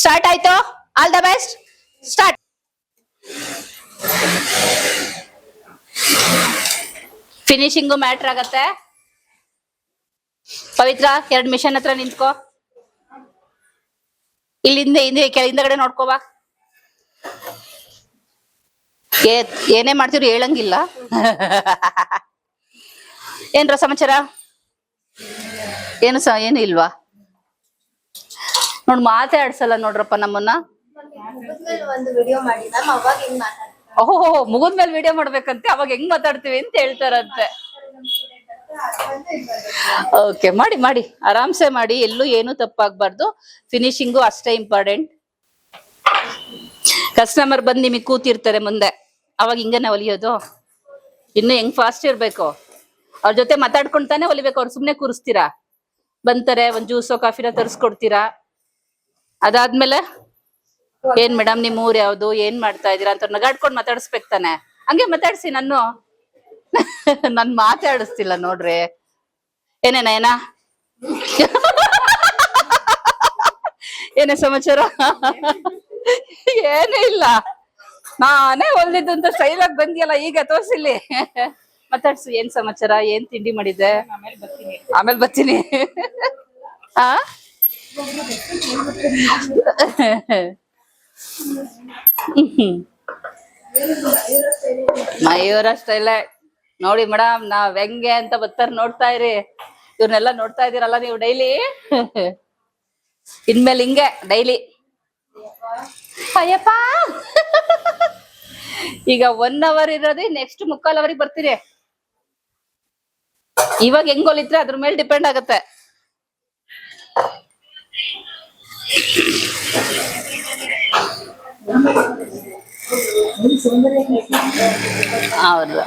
Start ಆಯ್ತು. All the best. Start. Finishing matter ಆಗತ್ತೆ. Pavitra 2 mission ಹತ್ರ ನಿಂತ್ಕೋ. ಇಲ್ಲಿಂದ ಹಿಂದಗಡೆ ನೋಡ್ಕೋಬಾ. ಏನೇ ಮಾಡ್ತಿದ್ರು ಹೇಳಂಗಿಲ್ಲ. ಏನ್ರ ಸಮಾಚಾರ? ಏನು ಇಲ್ವಾ? ನೋಡ್ ಮಾತಾಡ್ಸಲ್ಲ ನೋಡ್ರಪ್ಪ ನಮ್ಮನ್ನ. ಓಹೋ ಮುಗಿದ್ಮೇಲೆ ವಿಡಿಯೋ ಮಾಡ್ಬೇಕಂತೆ, ಅವಾಗ ಹೆಂಗ್ ಮಾತಾಡ್ತೀವಿ ಅಂತ ಹೇಳ್ತಾರಂತೆ. ಓಕೆ, ಮಾಡಿ ಮಾಡಿ ಆರಾಮ್ಸೆ ಮಾಡಿ. ಎಲ್ಲೂ ಏನು ತಪ್ಪಾಗ್ಬಾರ್ದು. ಫಿನಿಶಿಂಗು ಅಷ್ಟೇ ಇಂಪಾರ್ಟೆಂಟ್. ಕಸ್ಟಮರ್ ಬಂದ್ ನಿಮಗ್ ಕೂತಿರ್ತಾರೆ ಮುಂದೆ, ಅವಾಗ ಹಿಂಗನೆ ಹೊಲಿಯೋದು. ಇನ್ನು ಹೆಂಗ್ ಫಾಸ್ಟ್ ಇರ್ಬೇಕು. ಅವ್ರ ಜೊತೆ ಮಾತಾಡ್ಕೊಂತಾನೆ ಹೊಲಿಬೇಕು. ಅವ್ರು ಸುಮ್ನೆ ಕೂರಿಸ್ತೀರಾ? ಬಂತಾರೆ, ಒಂದ್ ಜ್ಯೂಸೋ ಕಾಫಿನೋ ತರಿಸ್ಕೊಡ್ತೀರಾ. ಅದಾದ್ಮೇಲೆ ಏನ್ ಮೇಡಮ್ ನಿಮ್ ಊರ್ ಯಾವ್ದು, ಏನ್ ಮಾಡ್ತಾ ಇದೀರಾ ಅಂತ ನಗಾಡ್ಕೊಂಡ್ ಮಾತಾಡಿಸ್ಬೇಕು ತಾನೆ. ಹಂಗೆ ಮಾತಾಡ್ಸಿ. ನನ್ ಮಾತಾಡಿಸ್ತಿಲ್ಲ ನೋಡ್ರಿ. ಏನೇನ ಏನೇ ಸಮಾಚಾರ? ಏನೇ ಇಲ್ಲ, ನಾನೇ ಹೊಲ್ದಿದ್ದಂತ ಸ್ಟೈಲ್ ಆಗಿ ಬಂದಿಯಲ್ಲ, ಈಗ ತೋರ್ಸಿಲ್ಲಿ. ಮಾತಾಡ್ಸು. ಏನ್ ಸಮಾಚಾರ? ಏನ್ ತಿಂಡಿ ಮಾಡಿದ್ದೆ? ಆಮೇಲೆ ಬರ್ತೀನಿ. ಆ ಮಯೂರ ಸ್ಟೈಲೇ ನೋಡಿ ಮೇಡಮ್. ನಾವ್ ಹೆಂಗೆ ಅಂತ ಬರ್ತಾರ, ನೋಡ್ತಾ ಇರಿ. ಇವ್ರನ್ನೆಲ್ಲ ನೋಡ್ತಾ ಇದೀರಲ್ಲ ನೀವು ಡೈಲಿ. ಇನ್ಮೇಲೆ ಹಿಂಗೆ ಡೈಲಿ. ಅಯ್ಯಪ್ಪ, ಈಗ 1 ಅವರ್ ಇರೋದೇ, ನೆಕ್ಸ್ಟ್ 3/4 ಅವರಿಗೆ ಬರ್ತೀರಿ. ಇವಾಗ ಹೆಂಗ್ ಹೊಲಿತ್ರೆ ಅದ್ರ ಮೇಲೆ ಡಿಪೆಂಡ್ ಆಗತ್ತೆ. ಹೌದು.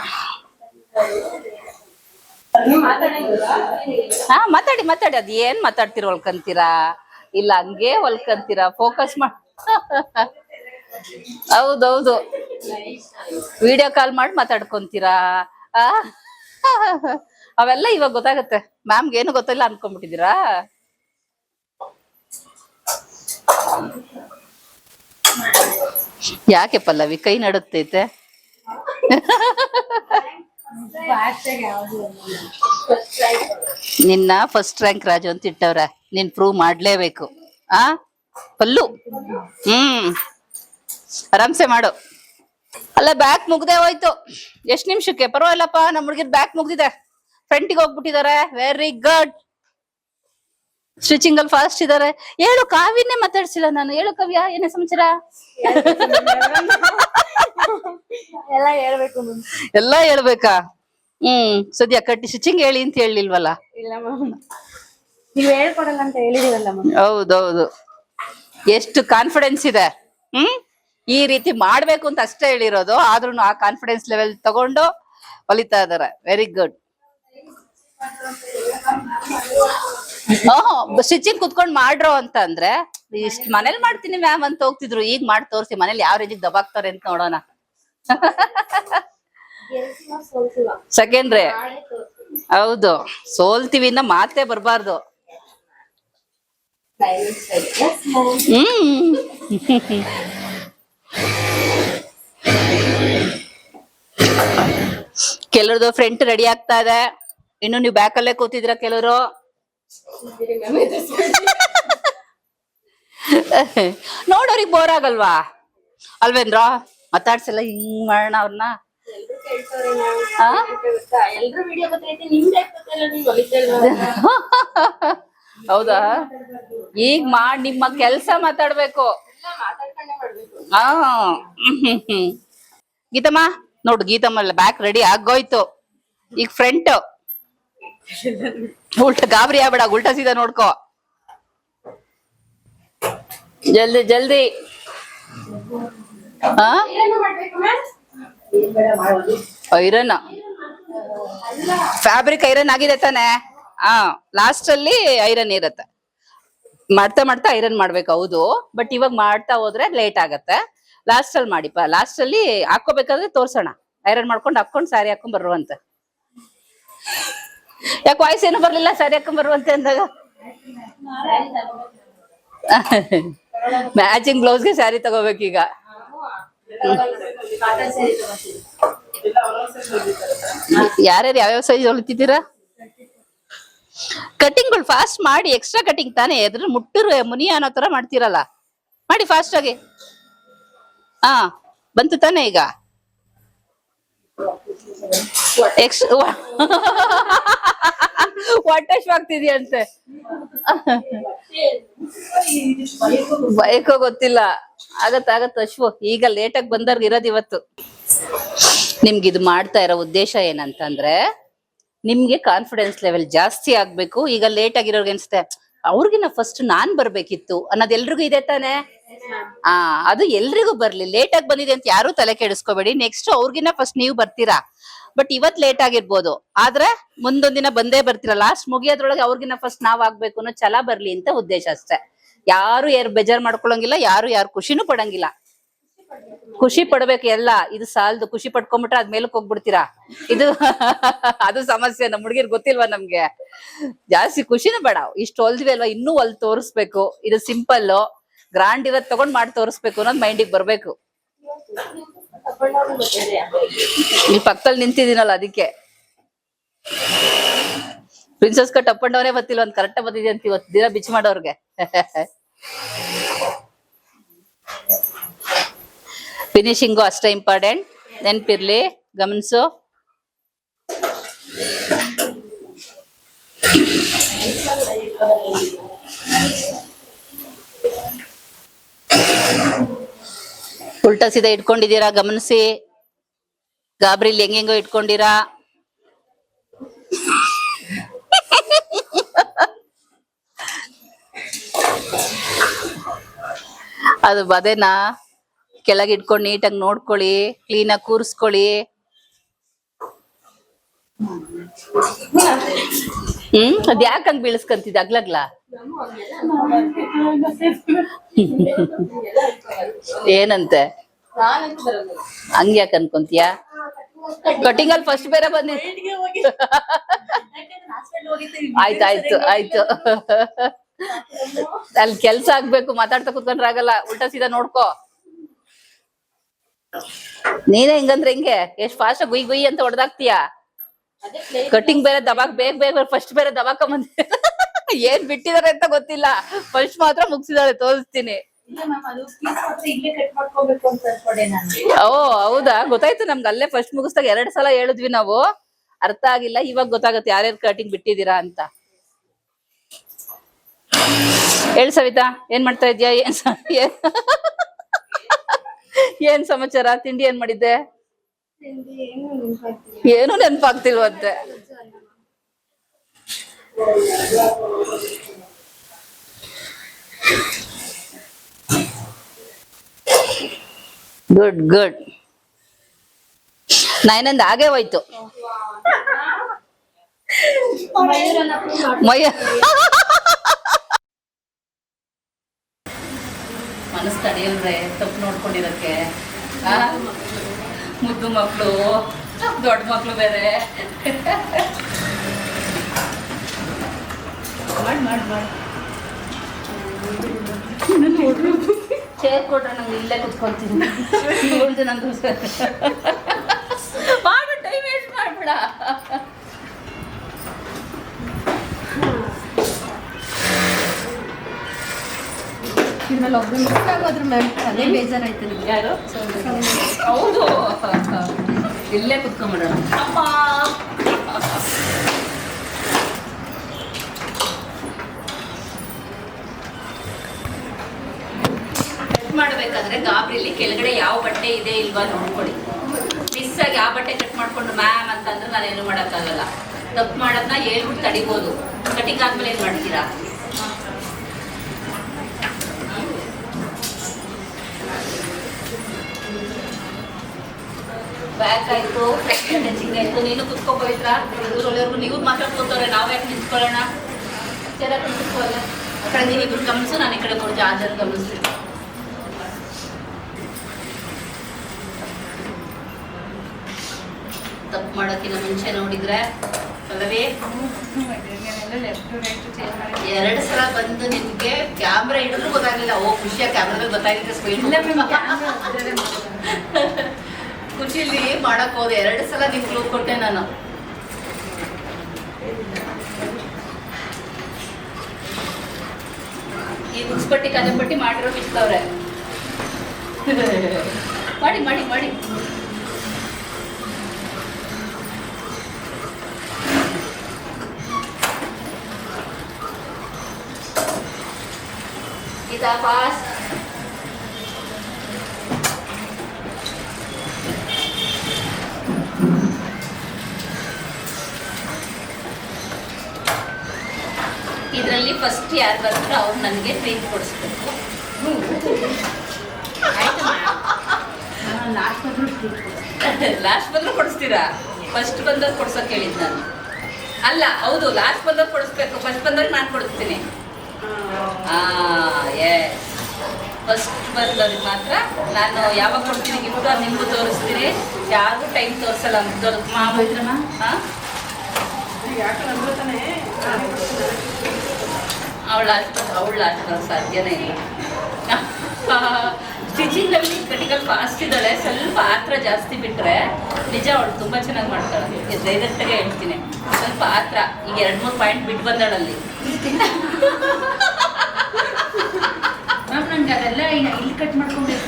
ಹಾ, ಮಾತಾಡಿ ಮಾತಾಡಿ. ಅದ್ ಏನ್ ಮಾತಾಡ್ತೀರ? ಹೊಲ್ಕಂತೀರಾ ಇಲ್ಲ ಹಂಗೆ ಹೊಲ್ಕಂತೀರಾ? ಫೋಕಸ್ ಹೌದೌದು. ವಿಡಿಯೋ ಕಾಲ್ ಮಾಡಿ ಮಾತಾಡ್ಕೊಂತೀರಾ. ಅವೆಲ್ಲ ಇವಾಗ ಗೊತ್ತಾಗತ್ತೆ. ಮ್ಯಾಮ್ಗೆ ಏನು ಗೊತ್ತಿಲ್ಲ ಅನ್ಕೊಂಡ್ಬಿಟ್ಟಿದೀರಾ? ಯಾಕೆ ಪಲ್ಲವಿ ಕೈ ನಡುತ್ತೈತೆ? ನಿನ್ನ ಫಸ್ಟ್ ರ್ಯಾಂಕ್ ರಾಜು ಅಂತ ಇಟ್ಟವ್ರ. ನೀನ್ ಪ್ರೂವ್ ಮಾಡ್ಲೇಬೇಕು. ಆ ಪಲ್ಲು, ಆರಾಮ್ಸೆ ಮಾಡು. ಅಲ್ಲ, ಬ್ಯಾಕ್ ಮುಗ್ದೆ ಹೋಯ್ತು. ಎಷ್ಟ್ ನಿಮಿಷಕ್ಕೆ? ಪರವಾಗಿಲ್ಲಪ್ಪ, ನಮ್ ಹುಡುಗಿರ್ ಬ್ಯಾಕ್ ಮುಗ್ದಿದೆ. ಫ್ರಂಟಿಗೆ ಹೋಗ್ಬಿಟ್ಟಿದ್ದಾರೆ. Very good. ಸ್ಟಿಚಿಂಗ್ ಅಲ್ಲಿ ಫಾಸ್ಟ್ ಇದಾರೆ. ಹೇಳು, ಕಾವ್ಯನೇ ಮಾತಾಡ್ಸಿಲ್ಲ ನಾನು. ಹೇಳು ಕಾವ್ಯ, ಏನೇ ಸಮಾಚಾರ? ಎಲ್ಲ ಹೇಳ್ಬೇಕಾ? ಸದ್ಯ ಕಟ್ಟಿ ಸ್ಟಿಚಿಂಗ್ ಹೇಳಿ ಅಂತ ಹೇಳಿಲ್ವಲ್ಲ? ನೀವ್ ಹೇಳ್ಕೊಡಲ್ಲ ಅಂತ ಹೇಳಿದೀವಲ್ಲ. ಹೌದೌದು. ಎಷ್ಟು ಕಾನ್ಫಿಡೆನ್ಸ್ ಇದೆ. ಈ ರೀತಿ ಮಾಡ್ಬೇಕು ಅಂತ ಅಷ್ಟೇ ಹೇಳಿರೋದು. ಆದ್ರೂ ಆ ಕಾನ್ಫಿಡೆನ್ಸ್ ಲೆವೆಲ್ ತಗೊಂಡು ಹೊಲಿತಾ ಇದಾರೆ. Very good. ಸ್ಟಿಚಿಂಗ್ ಕುತ್ಕೊಂಡ್ ಮಾಡ್ರೋ ಅಂತ ಅಂದ್ರೆ, ಇಷ್ಟ ಮನೇಲಿ ಮಾಡ್ತೀನಿ ಮ್ಯಾಮ್ ಅಂತ ಹೋಗ್ತಿದ್ರು. ಈಗ ಮಾಡಿ ತೋರ್ಸಿ ಮನೇಲಿ ಯಾವ ರೇಜಿಗೆ ದಬಾಕ್ತಾರೆ ಅಂತ ನೋಡೋಣ. ಸೆಕೆಂಡ್ರಿ. ಹೌದು, ಸೋಲ್ತೀವಿ ಇನ್ನ ಮಾತೇ ಬರ್ಬಾರ್ದು. ಕೆಲವ್ರದು ಫ್ರಂಟ್ ರೆಡಿ ಆಗ್ತಾ ಇದೆ. ಇನ್ನು ನೀವು ಬ್ಯಾಕ್ ಅಲ್ಲೇ ಕೂತಿದ್ರ ಕೆಲವರು. ನೋಡೋರಿಗೆ ಬೋರ್ ಆಗಲ್ವಾ? ಅಲ್ವೇಂದ್ರ? ಮಾತಾಡ್ಸಲ್ಲ, ಹಿಂಗ್ ಮಾಡೋಣ ಅವ್ರನ್ನ. ಹೌದಾ? ಈಗ ಮಾಡಿ ನಿಮ್ಮ ಕೆಲ್ಸ ಮಾತಾಡ್ಬೇಕು. ಗೀತಮ್ಮ ನೋಡು, ಗೀತಮ್ಮ ಬ್ಯಾಕ್ ರೆಡಿ ಆಗೋಯ್ತು. ಈಗ ಫ್ರಂಟ್ ಉಲ್ಟಾ ಗಾಬರಿ ಆಗ್ಬೇಡ, ಉಲ್ಟಾ ಸೀದಾ ನೋಡ್ಕೋ. ಜಲ್ದಿ ಜಲ್ದಿ. ಐರನ್ ಫ್ಯಾಬ್ರಿಕ್ ಐರನ್ ಆಗಿದೆ ತಾನೆ? ಲಾಸ್ಟ್ ಅಲ್ಲಿ ಐರನ್ ಇರತ್ತೆ. ಮಾಡ್ತಾ ಮಾಡ್ತಾ ಐರನ್ ಮಾಡ್ಬೇಕು. ಹೌದು, ಬಟ್ ಇವಾಗ ಮಾಡ್ತಾ ಹೋದ್ರೆ ಲೇಟ್ ಆಗತ್ತೆ. ಲಾಸ್ಟ್ ಅಲ್ಲಿ ಮಾಡಿಪ್ಪ. ಲಾಸ್ಟ್ ಅಲ್ಲಿ ಹಾಕೋಬೇಕಾದ್ರೆ ತೋರ್ಸೋಣ. ಐರನ್ ಮಾಡ್ಕೊಂಡು ಹಾಕೊಂಡ್ ಸ್ಯಾರಿ ಹಾಕೊಂಡ್ ಬರುವಂತ. ಯಾಕೆ ವಾಯ್ಸ್ ಏನು ಬರ್ಲಿಲ್ಲ? ಸ್ಯಾರಿ ಹಾಕೊಂಡ್ ಬರುವಂತೆ ಅಂದಾಗ ಮ್ಯಾಚಿಂಗ್ ಬ್ಲೌಸ್ಗೆ ಸ್ಯಾರಿ ತಗೋಬೇಕೀಗ. ಯಾರ್ಯಾರು ಯಾವ್ಯಾವ ಸೈಜ್ ಹೊಲಿತಿದ್ದೀರಾ? ಕಟಿಂಗ್ಗಳು ಫಾಸ್ಟ್ ಮಾಡಿ, ಎಕ್ಸ್ಟ್ರಾ ಕಟಿಂಗ್ ತಾನೇ, ಎದ್ರ ಮುಟ್ಟಿರು ಮುನಿ ಅನ್ನೋ ತರ ಮಾಡ್ತೀರಲ್ಲ, ಮಾಡಿ ಫಾಸ್ಟ್ ಆಗಿ. ಹಾ ಬಂತು ತಾನೇ ಈಗ. ಹೊಟ್ಟೆ ಆಗ್ತಿದ್ಯಂತೆ. ಬೈಕೋ ಗೊತ್ತಿಲ್ಲ. ಆಗತ್ತ ಅಶ್ವು. ಈಗ ಲೇಟಾಗಿ ಬಂದವ್ರಿಗೆ ಇರೋದು ಇವತ್ತು. ನಿಮ್ಗೆ ಇದು ಮಾಡ್ತಾ ಇರೋ ಉದ್ದೇಶ ಏನಂತಂದ್ರೆ, ನಿಮ್ಗೆ ಕಾನ್ಫಿಡೆನ್ಸ್ ಲೆವೆಲ್ ಜಾಸ್ತಿ ಆಗ್ಬೇಕು. ಈಗ ಲೇಟ್ ಆಗಿರೋರ್ಗೆ ಅನ್ಸುತ್ತೆ ಅವ್ರಿಗಿನ ಫಸ್ಟ್ ನಾನ್ ಬರ್ಬೇಕಿತ್ತು ಅನ್ನೋದು ಎಲ್ರಿಗೂ ಇದೆ ತಾನೆ. ಅದು ಎಲ್ರಿಗೂ ಬರ್ಲಿ. ಲೇಟ್ ಆಗಿ ಬಂದಿದೆ ಅಂತ ಯಾರು ತಲೆ ಕೆಡಿಸ್ಕೋಬೇಡಿ. ನೆಕ್ಸ್ಟ್ ಅವ್ರಿಗಿನ ಫಸ್ಟ್ ನೀವು ಬರ್ತೀರಾ. ಬಟ್ ಇವತ್ ಲೇಟ್ ಆಗಿರ್ಬೋದು, ಆದ್ರೆ ಮುಂದೊಂದಿನ ಬಂದೇ ಬರ್ತೀರಾ. ಲಾಸ್ಟ್ ಮುಗಿಯೋದ್ರೊಳಗೆ ಅವ್ರಿಗಿನ ಫಸ್ಟ್ ನಾವ್ ಆಗ್ಬೇಕು ಅನ್ನೋ ಛಲ ಬರ್ಲಿ ಅಂತ ಉದ್ದೇಶ ಅಷ್ಟೇ. ಯಾರು ಬೇಜಾರ್ ಮಾಡ್ಕೊಳಂಗಿಲ್ಲ, ಯಾರು ಖುಷಿನೂ ಪಡಂಗಿಲ್ಲ. ಖುಷಿ ಪಡ್ಬೇಕು ಎಲ್ಲ. ಇದು ಸಾಲದು, ಖುಷಿ ಪಡ್ಕೊಂಡ್ಬಿಟ್ರೆ ಅದ್ ಮೇಲಕ್ ಹೋಗ್ಬಿಡ್ತೀರಾ. ಇದು ಅದು ಸಮಸ್ಯೆ. ನಮ್ ಹುಡುಗಿರ್ ಗೊತ್ತಿಲ್ವಾ ನಮ್ಗೆ, ಜಾಸ್ತಿ ಖುಷಿನೂ ಬೇಡ. ಇಷ್ಟು ಹೊಲ್ದ್ವಿ ಅಲ್ವಾ, ಇನ್ನೂ ಹೊಲ್ದ್ ತೋರಿಸ್ಬೇಕು. ಇದು ಸಿಂಪಲ್ ಗ್ರಾಂಡ್ ಇರೋದ್ ತಗೊಂಡ್ ಮಾಡಿ ತೋರಿಸ್ಬೇಕು ಅನ್ನೋದು ಮೈಂಡಿಗೆ ಬರ್ಬೇಕು. ಈ ಪಕ್ಕದಲ್ಲಿ ನಿಂತಿದ್ದೀನಲ್ಲ ಅದಕ್ಕೆ. ಪ್ರಿನ್ಸಸ್ ಕಟ್ ಅಪ್ ಅಂಡ್ ಡೌನೇ ಗೊತ್ತಿಲ್ಲ, ಒಂದ್ ಕರೆಕ್ಟ್ ಬಂದಿದೆ ಅಂತ ಇವತ್ತು ದಿನ ಬಿಚ್ ಮಾಡೋರ್ಗೆ. ಫಿನಿಶಿಂಗು ಅಷ್ಟೇ ಇಂಪಾರ್ಟೆಂಟ್, ನೆನ್ಪಿರ್ಲಿ, ಗಮನಿಸು. ಉಲ್ಟಾ ಸೀದಾ ಇಟ್ಕೊಂಡಿದ್ದೀರಾ, ಗಮನಿಸಿ. ಗಾಬ್ರಿಲ್ ಹೆಂಗೆಂಗೋ ಇಟ್ಕೊಂಡಿರಾ. ಅದು ಬದೇನಾ ಕೆಳಗೆ ಇಟ್ಕೊಂಡು ನೀಟಾಗಿ ನೋಡ್ಕೊಳ್ಳಿ, ಕ್ಲೀನ್ ಆಗಿ ಕೂರಿಸ್ಕೊಳ್ಳಿ. ಅದ್ ಯಾಕಂಗ್ ಬೀಳಿಸ್ಕಂತಿದ್ದೆ ಅಗ್ಲಗ್ಲ? ಏನಂತೆ ಹಂಗ್ಯಾಕ ಅನ್ಕೊಂತೀಯ? ಕಟಿಂಗ್ ಅಲ್ಲಿ ಫಸ್ಟ್ ಬೇರೆ ಬಂದಿದ್ದೆ. ಆಯ್ತು ಅಲ್ಲಿ ಕೆಲ್ಸ ಆಗ್ಬೇಕು, ಮಾತಾಡ್ತಾ ಕುತ್ಕೊಂಡ್ರೆ ಆಗಲ್ಲ. ಉಲ್ಟಾ ಸೀದಾ ನೋಡ್ಕೋ. ನೀನೇ ಹಿಂಗಂದ್ರೆ ಹೆಂಗೆ? ಎಷ್ಟ್ ಫಾಸ್ಟ್ ಗುಯ್ ಗುಯ್ ಅಂತ ಹೊಡೆದಾಕ್ತೀಯ. ಕಟಿಂಗ್ ಬೇರೆ ದಬಾಕ್ ಬೇಗ ಫಸ್ಟ್ ಬೇರೆ ದಬಾಕ ಬಂದ. ಏನ್ ಬಿಟ್ಟಿದಾರೆ ಅಂತ ಗೊತ್ತಿಲ್ಲ, ಫಸ್ಟ್ ಮಾತ್ರ ಮುಗಿಸಿದಾಳೆ, ತೋರಿಸ್ತೀನಿ. ಓ ಹೌದಾ, ಗೊತ್ತಾಯ್ತು ನಮ್ಗೆ. ಅಲ್ಲೇ ಫಸ್ಟ್ ಮುಗಿಸ್ದಾಗ 2 ಸಲ ಹೇಳಿದ್ವಿ ನಾವು, ಅರ್ಥ ಆಗಿಲ್ಲ. ಇವಾಗ ಗೊತ್ತಾಗತ್ತೆ ಯಾರ್ಯಾರು ಕಟಿಂಗ್ ಬಿಟ್ಟಿದ್ದೀರಾ ಅಂತ. ಹೇಳಿ ಸವಿತಾ, ಏನ್ ಮಾಡ್ತಾ ಇದ್ಯಾ? ಏನ್ ಸಮಾಚಾರ? ತಿಂಡಿ ಏನ್ ಮಾಡಿದ್ದೆ? ಏನು ನೆನ್ಪಾಗ್ತಿಲ್ವಂತೆ. ಗುಡ್. ನಾನಂದ್ ಆಗೇ ಹೋಯ್ತು. ಮನಸ್ ತಡೆಯಲ್ರೆ ತಪ್ಪು ನೋಡ್ಕೊಂಡಿರಕ್ಕೆ. ಮುದ್ದು ಮಕ್ಳು, ದೊಡ್ಡ ಮಕ್ಳು ಬೇರೆ. ಮಾಡಿ ಚೇರ್ ಕೊಟ್ರೆ ನಂಗೆ ಇಲ್ಲೇ ಕುತ್ಕೊಂತೀನಿ. ನಂದು ಮಾಡ್ಬಿಟ್ಟು ಟೈಮ್ ವೇಸ್ಟ್ ಮಾಡ್ಬೇಡ. ಇದ್ರಲ್ಲಿ ಒಬ್ರು ಮಿಸ್ ಆಗೋದ್ರ ಮ್ಯಾಮ್, ಅದೇ ಬೇಜಾರಾಯ್ತು ನಿಮ್ಗೆ. ಯಾರು? ಹೌದು, ಇಲ್ಲೇ ಕುತ್ಕೊಂಡ್ಬಿಡೋಣ. ಅಮ್ಮ ಕಟ್ ಮಾಡ್ಬೇಕಾದ್ರೆ ಗಾಬ್ರಿಲಿ ಕೆಳಗಡೆ ಯಾವ ಬಟ್ಟೆ ಇದೆ ಇಲ್ವಾ ನೋಡ್ಕೊಳ್ಳಿ. ಮಿಸ್ ಆಗಿ ಆ ಬಟ್ಟೆ ಕಟ್ ಮಾಡ್ಕೊಂಡು ಮ್ಯಾಮ್ ಅಂತಂದ್ರೆ ನಾನೇನು ಮಾಡೋಕ್ಕಾಗಲ್ಲ. ತಪ್ಪು ಮಾಡೋದನ್ನ ಹೇಳ್ಬಿಟ್ಟು ತಡಿಬೋದು. ಕಟಿಂಗ್ ಆದ್ಮೇಲೆ ಏನ್ ಮಾಡ್ತೀರಾ? ಬ್ಯಾಕ್ ಆಯ್ತು, ಟಚಿಂಗ್ ಆಯ್ತು. ನೀನು ಕುತ್ಕೋ ಪವಿತ್ರ. ಇವ್ರವರೆಗೂ ನೀವು ಮಾತ್ರ ಕೂತವ್ರೆ, ನಾವ್ ಯಾಕೆ ನಿಂತ್ಕೊಳ್ಳೋಣ? ಚೆನ್ನಾಗಿ ನಿಂತ್ಕೊಳ್ಳ. ಆ ಕಡೆ ನೀವಿಬ್ರು ಗಮನಿಸು, ನಾನು ಈ ಕಡೆ ಕೊಡ್ತೀವಿ. ಆ ಜನ ಗಮನಿಸ್ತೀವಿ. ತಪ್ಪು ಮಾಡೋಕ್ಕಿಂತ ಮುಂಚೆ ನೋಡಿದ್ರೆ ಪಲ್ಲವಿ ಲೆಫ್ಟ್ ರೈಟ್ ಚೇಂಜ್ ಮಾಡಿ 2 ಸಲ ಬಂದು ನಿನ್ಗೆ ಕ್ಯಾಮ್ರಾ ಹಿಡಿದ್ರು ಗೊತ್ತಾಗಲಿಲ್ಲ. ಓ ಖುಷಿಯ ಕ್ಯಾಮ್ರಾದಲ್ಲಿ ಗೊತ್ತಾಗಿದ್ರೆ ಸ್ಪೀಡ್ ಖುಷಿಲಿ ಮಾಡಕ್ ಹೋದೆ. 2 ಸಲ ನಿನ್ ಕ್ಲೂ ಕೊಟ್ಟೆ ನಾನು. ಈ ಮುನ್ಸ್ಪಟ್ಟಿ ಕಜಪಟ್ಟಿ ಮಾಡಿರೋ ಬಿಡ್ತವ್ರೆ. ಮಾಡಿ ಮಾಡಿ ಮಾಡಿ ಗೀತಾ ಪಾಸ್. ಇದರಲ್ಲಿ ಫಸ್ಟ್ ಯಾರು ಬರ್ತಾರೋ ಅವ್ರು ನನಗೆ ಟ್ರೀಟ್ ಕೊಡಿಸ್ಬೇಕು. ಲಾಸ್ಟ್ ಬಂದ್ರು ಕೊಡಿಸ್ತೀರಾ? ಫಸ್ಟ್ ಬಂದವ್ರು ಕೊಡ್ಸೋಕೆ ಹೇಳಿದ್ದು ನಾನು. ಅಲ್ಲ ಹೌದು, ಲಾಸ್ಟ್ ಬಂದವ್ರು ಕೊಡಿಸ್ಬೇಕು. ಫಸ್ಟ್ ಬಂದವ್ರಿಗೆ ನಾನು ಕೊಡಿಸ್ತೀನಿ. ಎಸ್, ಫಸ್ಟ್ ಬಂದವ್ರಿಗೆ ಮಾತ್ರ ನಾನು ಯಾವಾಗ ಕೊಡ್ತೀನಿ ಗಿಫ್ಟು ಅದು ನಿಮಗೂ ತೋರಿಸ್ತೀನಿ. ಯಾರಿಗೂ ಟೈಮ್ ತೋರಿಸಲ್ಲ. ಮಾಮೂಲಿದ್ರಮ್ಮ ಹಾಂ, ಅವಳು ಲಾಸ್ಟ್ ಸಾಧ್ಯನೇ ಇಲ್ಲ. ಸ್ಟಿಚಿಂಗಲ್ಲಿ ಕ್ರಿಟಿಕಲ್ ಫಾಸ್ಟ್ ಇದ್ದಾಳೆ. ಸ್ವಲ್ಪ ಆತ್ರ ಜಾಸ್ತಿ ಬಿಟ್ಟರೆ ನಿಜ ಅವಳು ತುಂಬ ಚೆನ್ನಾಗಿ ಮಾಡ್ತಾಳೆ. ಡೈರೆಕ್ಟಾಗೆ ಹೇಳ್ತೀನಿ. ಸ್ವಲ್ಪ ಆತ್ರ ಈಗ 2-3 ಪಾಯಿಂಟ್ ಬಿಟ್ಟು ಬಂದಾಳಲ್ಲಿ. ನಂಗೆ ಅದೆಲ್ಲ ಇಲ್ಲಿ ಕಟ್ ಮಾಡ್ಕೊಬೇಕು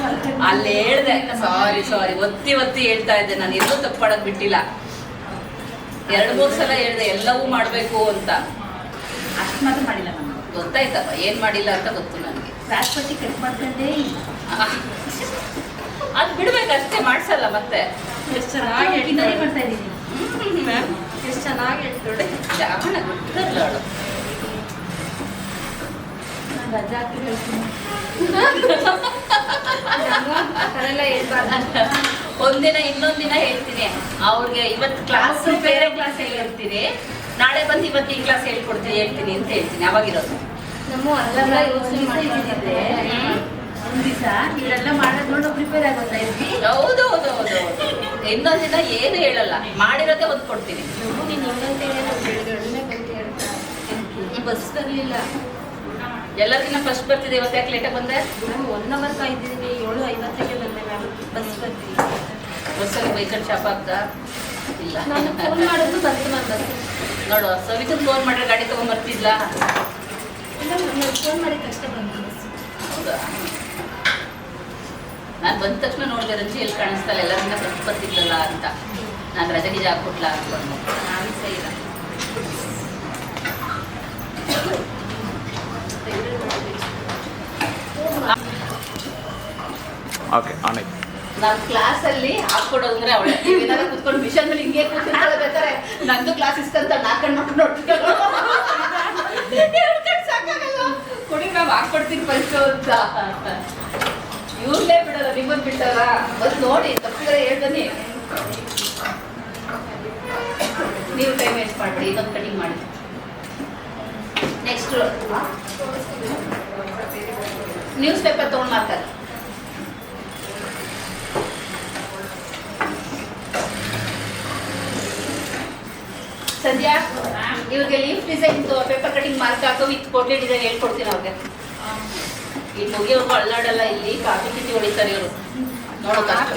ಅಲ್ಲಿ ಹೇಳ್ದೆ. ಸಾರಿ ಒತ್ತಿ ಹೇಳ್ತಾ ಇದ್ದೆ. ನಾನು ಎಲ್ಲೂ ತಪ್ಪು ಮಾಡೋದು ಬಿಟ್ಟಿಲ್ಲ. 2-3 ಸಲ ಹೇಳ್ದೆ ಎಲ್ಲವೂ ಮಾಡಬೇಕು ಅಂತ. ಅಷ್ಟು ಮಾತ್ರ ಮಾಡಿಲ್ಲ ನಾನು. ಗೊತ್ತಾಯ್ತಪ್ಪ ಏನು ಮಾಡಿಲ್ಲ ಅಂತ ಗೊತ್ತು ನನಗೆ. ರಾಷ್ಟ್ರಪತಿ ಕಟ್ ಮಾಡ್ಕೊಂಡೆ ಅದು ಬಿಡ್ಬೇಕಷ್ಟೇ, ಮಾಡ್ಸಲ್ಲ ಮತ್ತೆ. ಎಷ್ಟು ಚೆನ್ನಾಗಿ ಮಾಡ್ತಾ ಇದ್ದೀನಿ. ಎಷ್ಟು ಚೆನ್ನಾಗಿ ಹೇಳ್ತೋಡೆ. ಜಾಮಣ ಗೊತ್ತಿರಲ್ಲ ಅವಳು. ನಾನು ರಜಾ ಹಾಕಿ ಹೇಳ್ತೀನಿ. ಆ ಥರ ಎಲ್ಲ ಹೇಳ್ಬಾರ್ದು. ಒಂದಿನ ಇನ್ನೊಂದಿನ ಹೇಳ್ತೀನಿ ಅವ್ರಿಗೆ. ಇವತ್ತು ಕ್ಲಾಸ್ ಬೇರೆ ಕ್ಲಾಸ್ ಹೇಳಿರ್ತೀನಿ, ನಾಳೆ ಬಂದು ಇವತ್ತು ಈ ಕ್ಲಾಸ್ ಹೇಳ್ತೀನಿ ಅಂತ ಹೇಳ್ತೀನಿ. ಅವಾಗಿರೋದು ನಮ್ಮ ಅಲ್ಲೆಲ್ಲ ಯೋಚನೆ ಮಾಡಿದ್ದೆ. ಒಂದು ದಿವಸ ಇವರೆಲ್ಲ ಮಾಡೋದು ನೋಡಿ ಪ್ರಿಪೇರ್ ಆಗೋತಾ ಇದ್ವಿ. ಹೌದು. ಇನ್ನೊಂದು ದಿನ ಏನು ಹೇಳಲ್ಲ, ಮಾಡಿರೋದೇ ಒಂದು ಕೊಡ್ತೀನಿ. ನೀನು ಇನ್ನೊಂದು ಬಸ್ ಬರಲಿಲ್ಲ. ಎಲ್ಲರಿಗಿನ್ನ ಫಸ್ಟ್ ಬರ್ತಿದೆ. ಇವತ್ತು ಯಾಕೆ ಲೇಟಾಗಿ ಬಂದೆ? ನಾನು 1 ಅವರ್ ಕಾಯ್ದಿದ್ದೀನಿ. 7:50ಗೆ ಬಂದೆ ಮ್ಯಾಮ್. ಬಸ್ ಬರ್ತೀನಿ. ಬಸ್ಸಲ್ಲಿ ಬೈಕಲ್ ಶಾಪ್ ಆಗ್ತಾ ಇಲ್ಲ. ನಾನು ಫೋನ್ ಮಾಡೋದು ಬಂತು ಮ್ಯಾಮ್ ಬಸ್. ನೋಡು, ಸವಿತನ್ ಫೋನ್ ಮಾಡಿದ್ರೆ ಗಾಡಿ ತೊಗೊಂಬರ್ತಿದ್ಲ. ಇಲ್ಲ ನಾನು ಫೋನ್ ಮಾಡಿದ ತಕ್ಷಣ ಬಂತು ಬಸ್. ಹೌದಾ? ನಾನು ಬಂದ ತಕ್ಷಣ ನೋಡಿದೆ ರಂಜಿ ಎಲ್ಲಿ ಕಾಣಿಸ್ತಲ್ಲ, ಎಲ್ಲರಿಂದ ಫಸ್ಟ್ ಬರ್ತಿದ್ದಲ್ಲ ಅಂತ. ನಾನು ರಜೆ ಗಿಜ ಹಾಕ್ಬಿಟ್ಲ ಅನ್ಕೊಂಡು. ನಾನು ಸಹ ಇಲ್ಲ. ಓಕೆ ಆನೈತೆ. ನಾನು ಕ್ಲಾಸಲ್ಲಿ ಹಾಕ್ಕೊಡೋದು ಅಂದ್ರೆ ಅವಳೆ ಏನಾದ್ರು ಕುತ್ಕೊಂಡು ಮಿಷನ್ ಮೇಲೆ ಹಿಂಗೆ ಕೂತ್ಕೊಳ್ಳೋ ಬೇಕಾರೆ ನಂದು ಕ್ಲಾಸ್ ಇಸ್ಕಂತ 4 ಕಣ್ಣು ನೋಡ್ಕೊಂಡು ಸಾಕಾಗಲ್ಲ. ಕೊಡಿ ನಾವು ಹಾಕ್ಕೊಡ್ತೀನಿ ಫಸ್ಟ್ ಅಂತ. ಇವ್ರನ್ನೇ ಬಿಡಲ್ಲ, ನಿಮ್ಮನ್ನು ಬಿಟ್ಟಲ್ಲ. ಬಂದು ನೋಡಿ ತಪ್ಪಿದ್ರೆ ಹೇಳ್ದನಿ. ನೀವು ಟೈಮ್ ವೇಸ್ಟ್ ಮಾಡ್ಬಿಡಿ. ಇನ್ನೊಂದು ಕಟಿಂಗ್ ಮಾಡಿ. ನೆಕ್ಸ್ಟ್ ನ್ಯೂಸ್ ಪೇಪರ್ ತೊಗೊಂಡು ಮಾತಾಡಿ. ಸಂಧ್ಯಾ, ಇವ್ರಿಗೆ leaf design paper cutting mark ಹಾಕೋ ವಿತ್ ಪೋರ್ಟ್ಲಿ ಡಿಸೈನ್ ಹೇಳ್ಕೊಡ್ತೀನಿ ಅವ್ರಿಗೆ. ಈ ಮುಗಿಯವ್ರಿಗೂ ಅಳ್ಳಾಡಲ್ಲ. ಇಲ್ಲಿ ಕಾಫಿ ಕಿಟಿ ಹೊಡಿತಾರೆ ಇವರು. ನೋಡೋ ಕಾಫಿ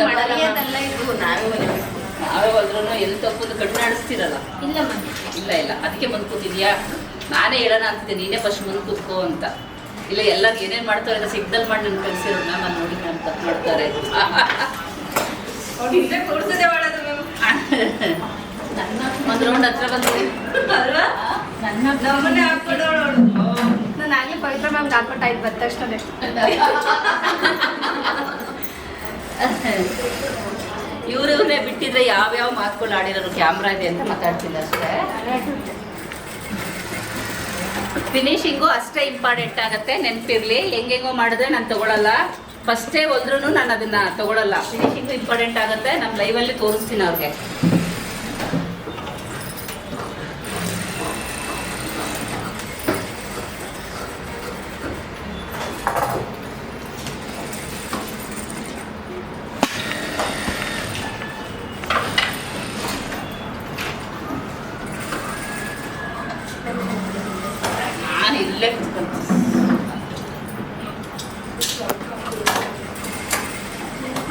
ಮಾಡೋದಲ್ಲ ಇದು. ನಾವೇ ಹೋದ್ರೂ ಎಲ್ಲಿ ತಪ್ಪುದು ಕಣ್ಣಾಡಿಸ್ತೀರಲ್ಲ. ಇಲ್ಲ ಮ್ಯಾಮ್. ಇಲ್ಲ ಅದಕ್ಕೆ ಮುಂದೆ ಕೂತಿದ್ಯಾ? ನಾನೇ ಹೇಳೋಣ ಅಂತಿದ್ದೆ, ನೀನೇ ಫಸ್ಟ್ ಮುಂದೆ ಕೂತ್ಕೋ ಅಂತ. ಇಲ್ಲ ಎಲ್ಲರೂ ಏನೇನು ಮಾಡ್ತಾರೆ ಅಂತ ಸಿಗ್ದಲ್ ಮಾಡಿ ನನ್ನ ಕಳಿಸಿರೋದು. ನಾನು ನೋಡಿ ನಾನು ತಪ್ಪು ಮಾಡ್ತಾರೆ. ಕೂಡ್ಸದೆ ಮಾಡೋದು ಮ್ಯಾಮ್. ಒಂದು ರೌಂಡ್ ಹತ್ರ ಬಂದ್ರಿ ಅಲ್ವಾ? ನಮ್ಮನ್ನೇ ಹಾಕ್ಕೊಡೋಳು. ನಾನು ಆಗಲೇ ಪವಿತ್ರ ಮ್ಯಾಮ್ಗೆ ಹಾಕ್ಕೊಟ್ಟಾಯ್ತು ಬಂದ ತಕ್ಷಣ. ಇವ್ರನ್ನೇ ಬಿಟ್ಟಿದ್ರೆ ಯಾವ್ಯಾವ ಮಾತುಗಳು ಆಡಿರೋರು ಕ್ಯಾಮ್ರಾ ಇದೆ ಅಂತ ಮಾತಾಡ್ತಿಲ್ಲ ಅಷ್ಟೇ. ಫಿನಿಶಿಂಗು ಅಷ್ಟೇ ಇಂಪಾರ್ಟೆಂಟ್ ಆಗುತ್ತೆ, ನೆನಪಿರ್ಲಿ. ಹೆಂಗೆಂಗೋ ಮಾಡಿದ್ರೆ ನಾನು ತಗೊಳಲ್ಲ. ಫಸ್ಟೇ ಹೋದ್ರೂ ನಾನು ಅದನ್ನ ತಗೊಳಲ್ಲ. ಫಿನಿಶಿಂಗು ಇಂಪಾರ್ಟೆಂಟ್ ಆಗುತ್ತೆ. ನಮ್ಮ ಲೈವಲ್ಲಿ ತೋರಿಸ್ತೀನಿ ಅವ್ರಿಗೆ.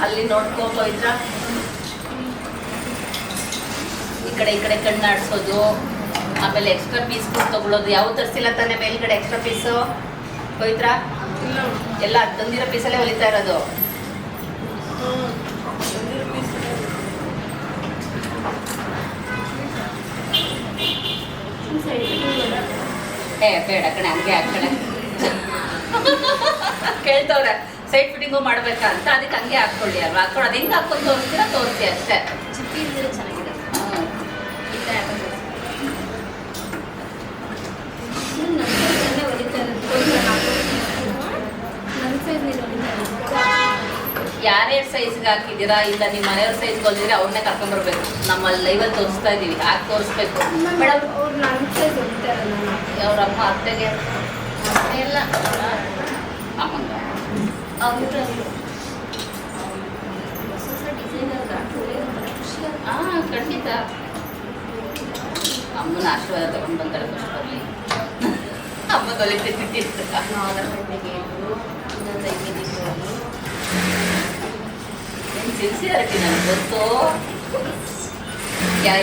ಅಲ್ಲಿ ನೋಡ್ಕೋ ಪವಿತ್ರ. ಈ ಕಡೆ ಕಣ್ಣಾಡ್ಸೋದು, ಆಮೇಲೆ ಎಕ್ಸ್ಟ್ರಾ ಪೀಸ್ ತಗೊಳ್ಳೋದು. ಯಾವ ತರಿಸಿಲ್ಲ ತಾನೆ ಮೇಲ್ಗಡೆ ಎಕ್ಸ್ಟ್ರಾ ಪೀಸು ಪವಿತ್ರ? ಎಲ್ಲ ತಂದಿರೋ ಪೀಸಲ್ಲೇ ಹೊಲಿತಾ ಇರೋದು. ಬೇಡ ಕಣೆ, ಹಂಗೆ ಹಾಕಣೆ. ಕೇಳ್ತವ್ರೆ ಸೈಡ್ ಫಿಟ್ಟಿಂಗು ಮಾಡ್ಬೇಕಾ ಅಂತ, ಅದಕ್ಕೆ ಹಂಗೆ ಹಾಕ್ಕೊಳ್ಳಿ ಅಲ್ವಾ. ಹಾಕೊಳ್ಳೋದು ಹೆಂಗೆ ಹಾಕೊಂಡು ತೋರಿಸ್ತೀರಾ ತೋರಿಸಿ ಅಷ್ಟೇ. ಚಿಪ್ಪಿ ಇದ್ರೆ ಚೆನ್ನಾಗಿದೆ. ಯಾರ್ಯಾರು ಸೈಜ್ಗೆ ಹಾಕಿದ್ದೀರಾ, ಇಲ್ಲ ನಿಮ್ಮ ಮನೆಯವ್ರ ಸೈಜ್ಗೆ ಹೊಲಿದ್ರೆ ಅವ್ರನ್ನೇ ಕರ್ಕೊಂಡ್ಬರ್ಬೇಕು. ನಮ್ಮಲ್ಲಿ ಲೈವಲ್ಲಿ ತೋರಿಸ್ತಾ ಇದೀವಿ, ಹಾಕಿ ತೋರಿಸ್ಬೇಕು ಮೇಡಮ್. ಅವ್ರ ಅಮ್ಮ ಅತ್ತೆಗೆ ಎಲ್ಲ ಅಮ್ಮಂಗ ಖಂಡಿತ ಅಮ್ಮನ ಆಶೀರ್ವಾದ ತಗೊಂಡು ಬಂತಾರೆ ಫಸ್ಟ್ ಬರಲಿ. ಅಮ್ಮ ತೊಲಿತಿರ್ತಾರೆ. ಸಿನ್ಸಿಯಾರಿಟಿ ನನಗೆ ಗೊತ್ತು.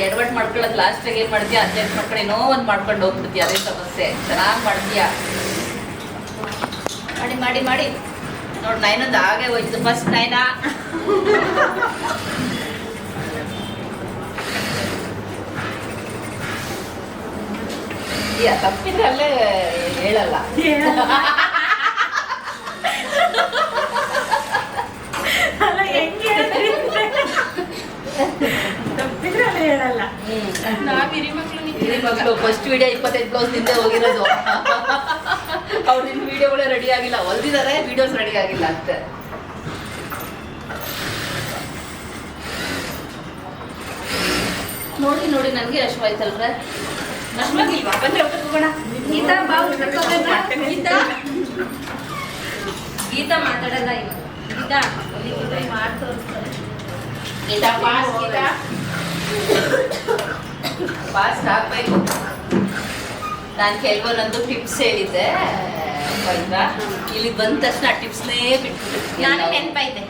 ಎಡವಟ್ ಮಾಡ್ಕೊಳ್ಳೋದು ಲಾಸ್ಟಾಗಿ ಏನು ಮಾಡ್ತೀಯ, ಅರ್ಜೆಂಟ್ ಮಾಡ್ಕೊಂಡು ಏನೋ ಒಂದು ಮಾಡ್ಕೊಂಡು ಹೋಗ್ಬಿಡ್ತೀಯ. ಅದೇ ಸಮಸ್ಯೆ. ಚೆನ್ನಾಗಿ ಮಾಡ್ತೀಯ. ಮಾಡಿ ಮಾಡಿ ಮಾಡಿ ನೋಡಿ. ನೈನೊಂದು ಹಾಗೆ ಹೋಯ್ತು ಫಸ್ಟ್ ನೈನಾ. ತಪ್ಪಿದ್ರೆ ಅಲ್ಲೇ ಹೇಳಲ್ಲ. ಮಕ್ಕಳು ಫಸ್ಟ್ ವಿಡಿಯೋ 25 ಬ್ಲೌಸ್ ನಿಂದೆ ಹೋಗಿರೋದು. ಅವ್ರು ನಿನ್ನ ವಿಡಿಯೋಗಳೇ ರೆಡಿ ಆಗಿಲ್ಲ, ಹೊಲ್ದಿದ್ದಾರೆ, ವಿಡಿಯೋಸ್ ರೆಡಿ ಆಗಿಲ್ಲ ಅಷ್ಟೇ. ನೋಡಿ ನೋಡಿ ನನಗೆ ಅಶ್ವಾಯ್ತಲ್ರ. ಅಶ್ವಾಗಿಲ್ವಾ? ಬಂದ್ರೆ ಊಟಕ್ಕೆ ಹೋಗೋಣ. ಗೀತಾ ಬಾ ಊಟಕ್ಕೆ ಹೋಗೋಣ. ಗೀತಾ ಮಾತಾಡಲ್ಲ ಇವಾಗ. ಗೀತಾ ಮಾಡಿ ತೋರಿಸ್ತಾರೆ. ಗೀತಾ ಫಾಸ್ಟ್, ಗೀತಾ ಫಾಸ್ಟ್ ಹಾಕ್ಬೇಕು. ನಾನು ಕೆಲವೊಂದೊಂದು ಟಿಪ್ಸ್ ಹೇಳಿದ್ದೆ ಆಯ್ತಾ. ಇಲ್ಲಿ ಬಂದ ತಕ್ಷಣ ಟಿಪ್ಸ್ನೇ ಬಿಟ್ಬಿಟ್ಟು ನಾನು ನೆನಪೈತೆ.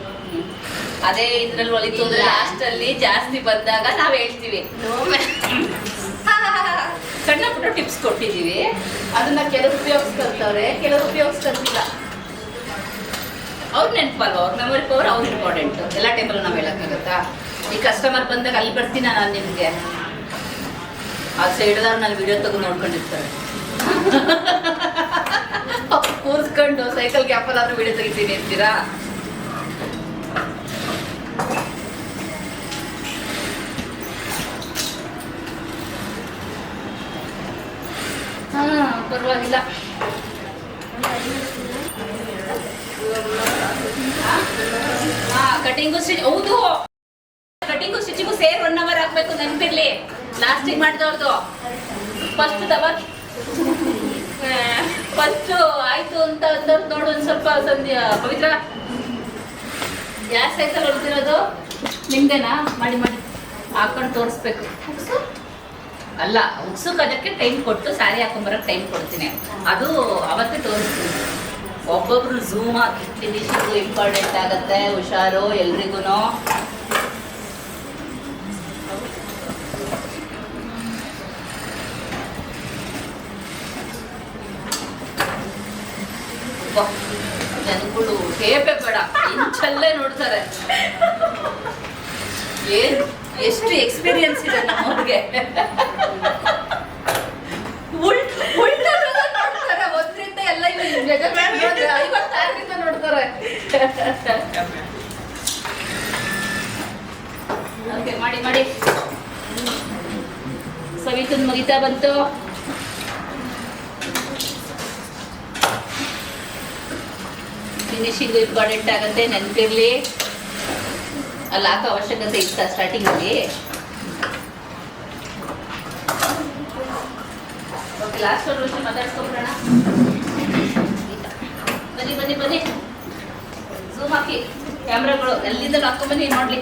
ಅದೇ ಇದ್ರಲ್ಲಿ ಹೊಲಿತು ಲಾಸ್ಟಲ್ಲಿ ಜಾಸ್ತಿ ಬಂದಾಗ ನಾವು ಹೇಳ್ತೀವಿ, ಸಣ್ಣ ಪುಟ್ಟ ಟಿಪ್ಸ್ ಕೊಟ್ಟಿದ್ದೀವಿ. ಅದನ್ನ ಕೆಲವರು ಉಪಯೋಗಿಸ್ಕೊಳ್ತವ್ರೆ, ಕೆಲವರು ಉಪಯೋಗಿಸ್ಕೊಳ್ತಿಲ್ಲ. ಅವ್ರು ನೆನಪಲ್ವ, ಅವ್ರ ಮೆಮೊರಿ ಪವರ್ ಅವ್ರು ಇಂಪಾರ್ಟೆಂಟ್. ಎಲ್ಲ ಟೈಮಲ್ಲೂ ನಾವು ಹೇಳೋಕ್ಕಾಗತ್ತಾ? ಈ ಕಸ್ಟಮರ್ ಬಂದಾಗ ಅಲ್ಲಿ ಬರ್ತೀನ ನಾನು ನಿಮಗೆ, ಆ ಸೈಡ್ದವ್ರು ನಾನು ವಿಡಿಯೋ ತೆಗೆದು ನೋಡ್ಕೊಂಡಿರ್ತಾರೆ. ಕೂರಿಸ್ಕೊಂಡು ಸೈಕಲ್ ಗ್ಯಾಪಲ್ಲಾದ್ರೂ ವಿಡಿಯೋ ತೆಗಿತೀನಿ ಅಂತೀರಾ? ಪರವಾಗಿಲ್ಲ. ಕಟಿಂಗು ಸ್ಟಿಚ್, ಹೌದು ಕಟಿಂಗು ಸ್ಟಿಚಿಂಗು ಸೇರ್ 1 hour ಹಾಕ್ಬೇಕು, ನೆನಪಿರ್ಲಿ. ಲಾಸ್ಟಿಗೆ ಮಾಡಿದವ್ರದ್ದು ಫಸ್ಟ್ ಆಯ್ತು ಅಂತ ಅಂದವ್ರು ನೋಡು. ಒಂದು ಸ್ವಲ್ಪ ಸಂಧ್ಯಾ ಪವಿತ್ರ ಯಾವ ಸೈಕಲ್ ಹೊಲ್ತಿರೋದು ನಿಮ್ದೇನಾ? ಮಾಡಿ ಮಾಡಿ ಹಾಕೊಂಡು ತೋರಿಸ್ಬೇಕು. ಅಲ್ಲ, ಉಕ್ಸುಕ್ ಅದಕ್ಕೆ ಟೈಮ್ ಕೊಟ್ಟು ಸ್ಯಾರಿ ಹಾಕೊಂಬರಕ್ಕೆ ಟೈಮ್ ಕೊಡ್ತೀನಿ. ಅದು ಅವತ್ತೇ ತೋರಿಸ್ತೀನಿ. ಒಬ್ಬೊಬ್ರು ಝೂಮ್ ಹಾಕಿ ಫಿನಿಶಿಂಗು ಇಂಪಾರ್ಟೆಂಟ್ ಆಗುತ್ತೆ. ಹುಷಾರು ಎಲ್ರಿಗೂ. ಜನಗಳು ಟೇಪೇ ಬೇಡ, ಇಂಚಲ್ಲೇ ನೋಡ್ತಾರೆ. ಎಷ್ಟು ಎಕ್ಸ್ಪೀರಿಯನ್ಸ್ ಇದೆ ನಮ್ಮವ್ರಿಗೆ. ನೋಡ್ತಾರೆ 1ರಿಂದ ಎಲ್ಲ 56ರಿಂದ ನೋಡ್ತಾರೆ. ಓಕೆ, ಮಾಡಿ ಮಾಡಿ. ಸವಿತನ್ ಮುಗಿತಾ ಬಂತು. ಫಿನಿಶಿಂಗು ಇಂಪಾರ್ಟೆಂಟ್ ಆಗುತ್ತೆ, ನೆನಪಿರ್ಲಿ. ಅಲ್ಲಿ ಹಾಕೋ ಅವಶ್ಯಕತೆ ಇತ್ತ ಸ್ಟಾರ್ಟಿಂಗಲ್ಲಿ. ಓಕೆ, ಲಾಸ್ಟ್ ಒಂದು ವಿಷಯ ಮಾತಾಡ್ಸ್ಕೊಂಡ್ಬಿಡೋಣ. ಬನ್ನಿ ಬನ್ನಿ ಬನ್ನಿ, ಝೂಮ್ ಹಾಕಿ ಕ್ಯಾಮ್ರಾಗಳು ಎಲ್ಲಿಂದ ಹಾಕೊಂಡ್ಬನ್ನಿ ನೋಡ್ಲಿ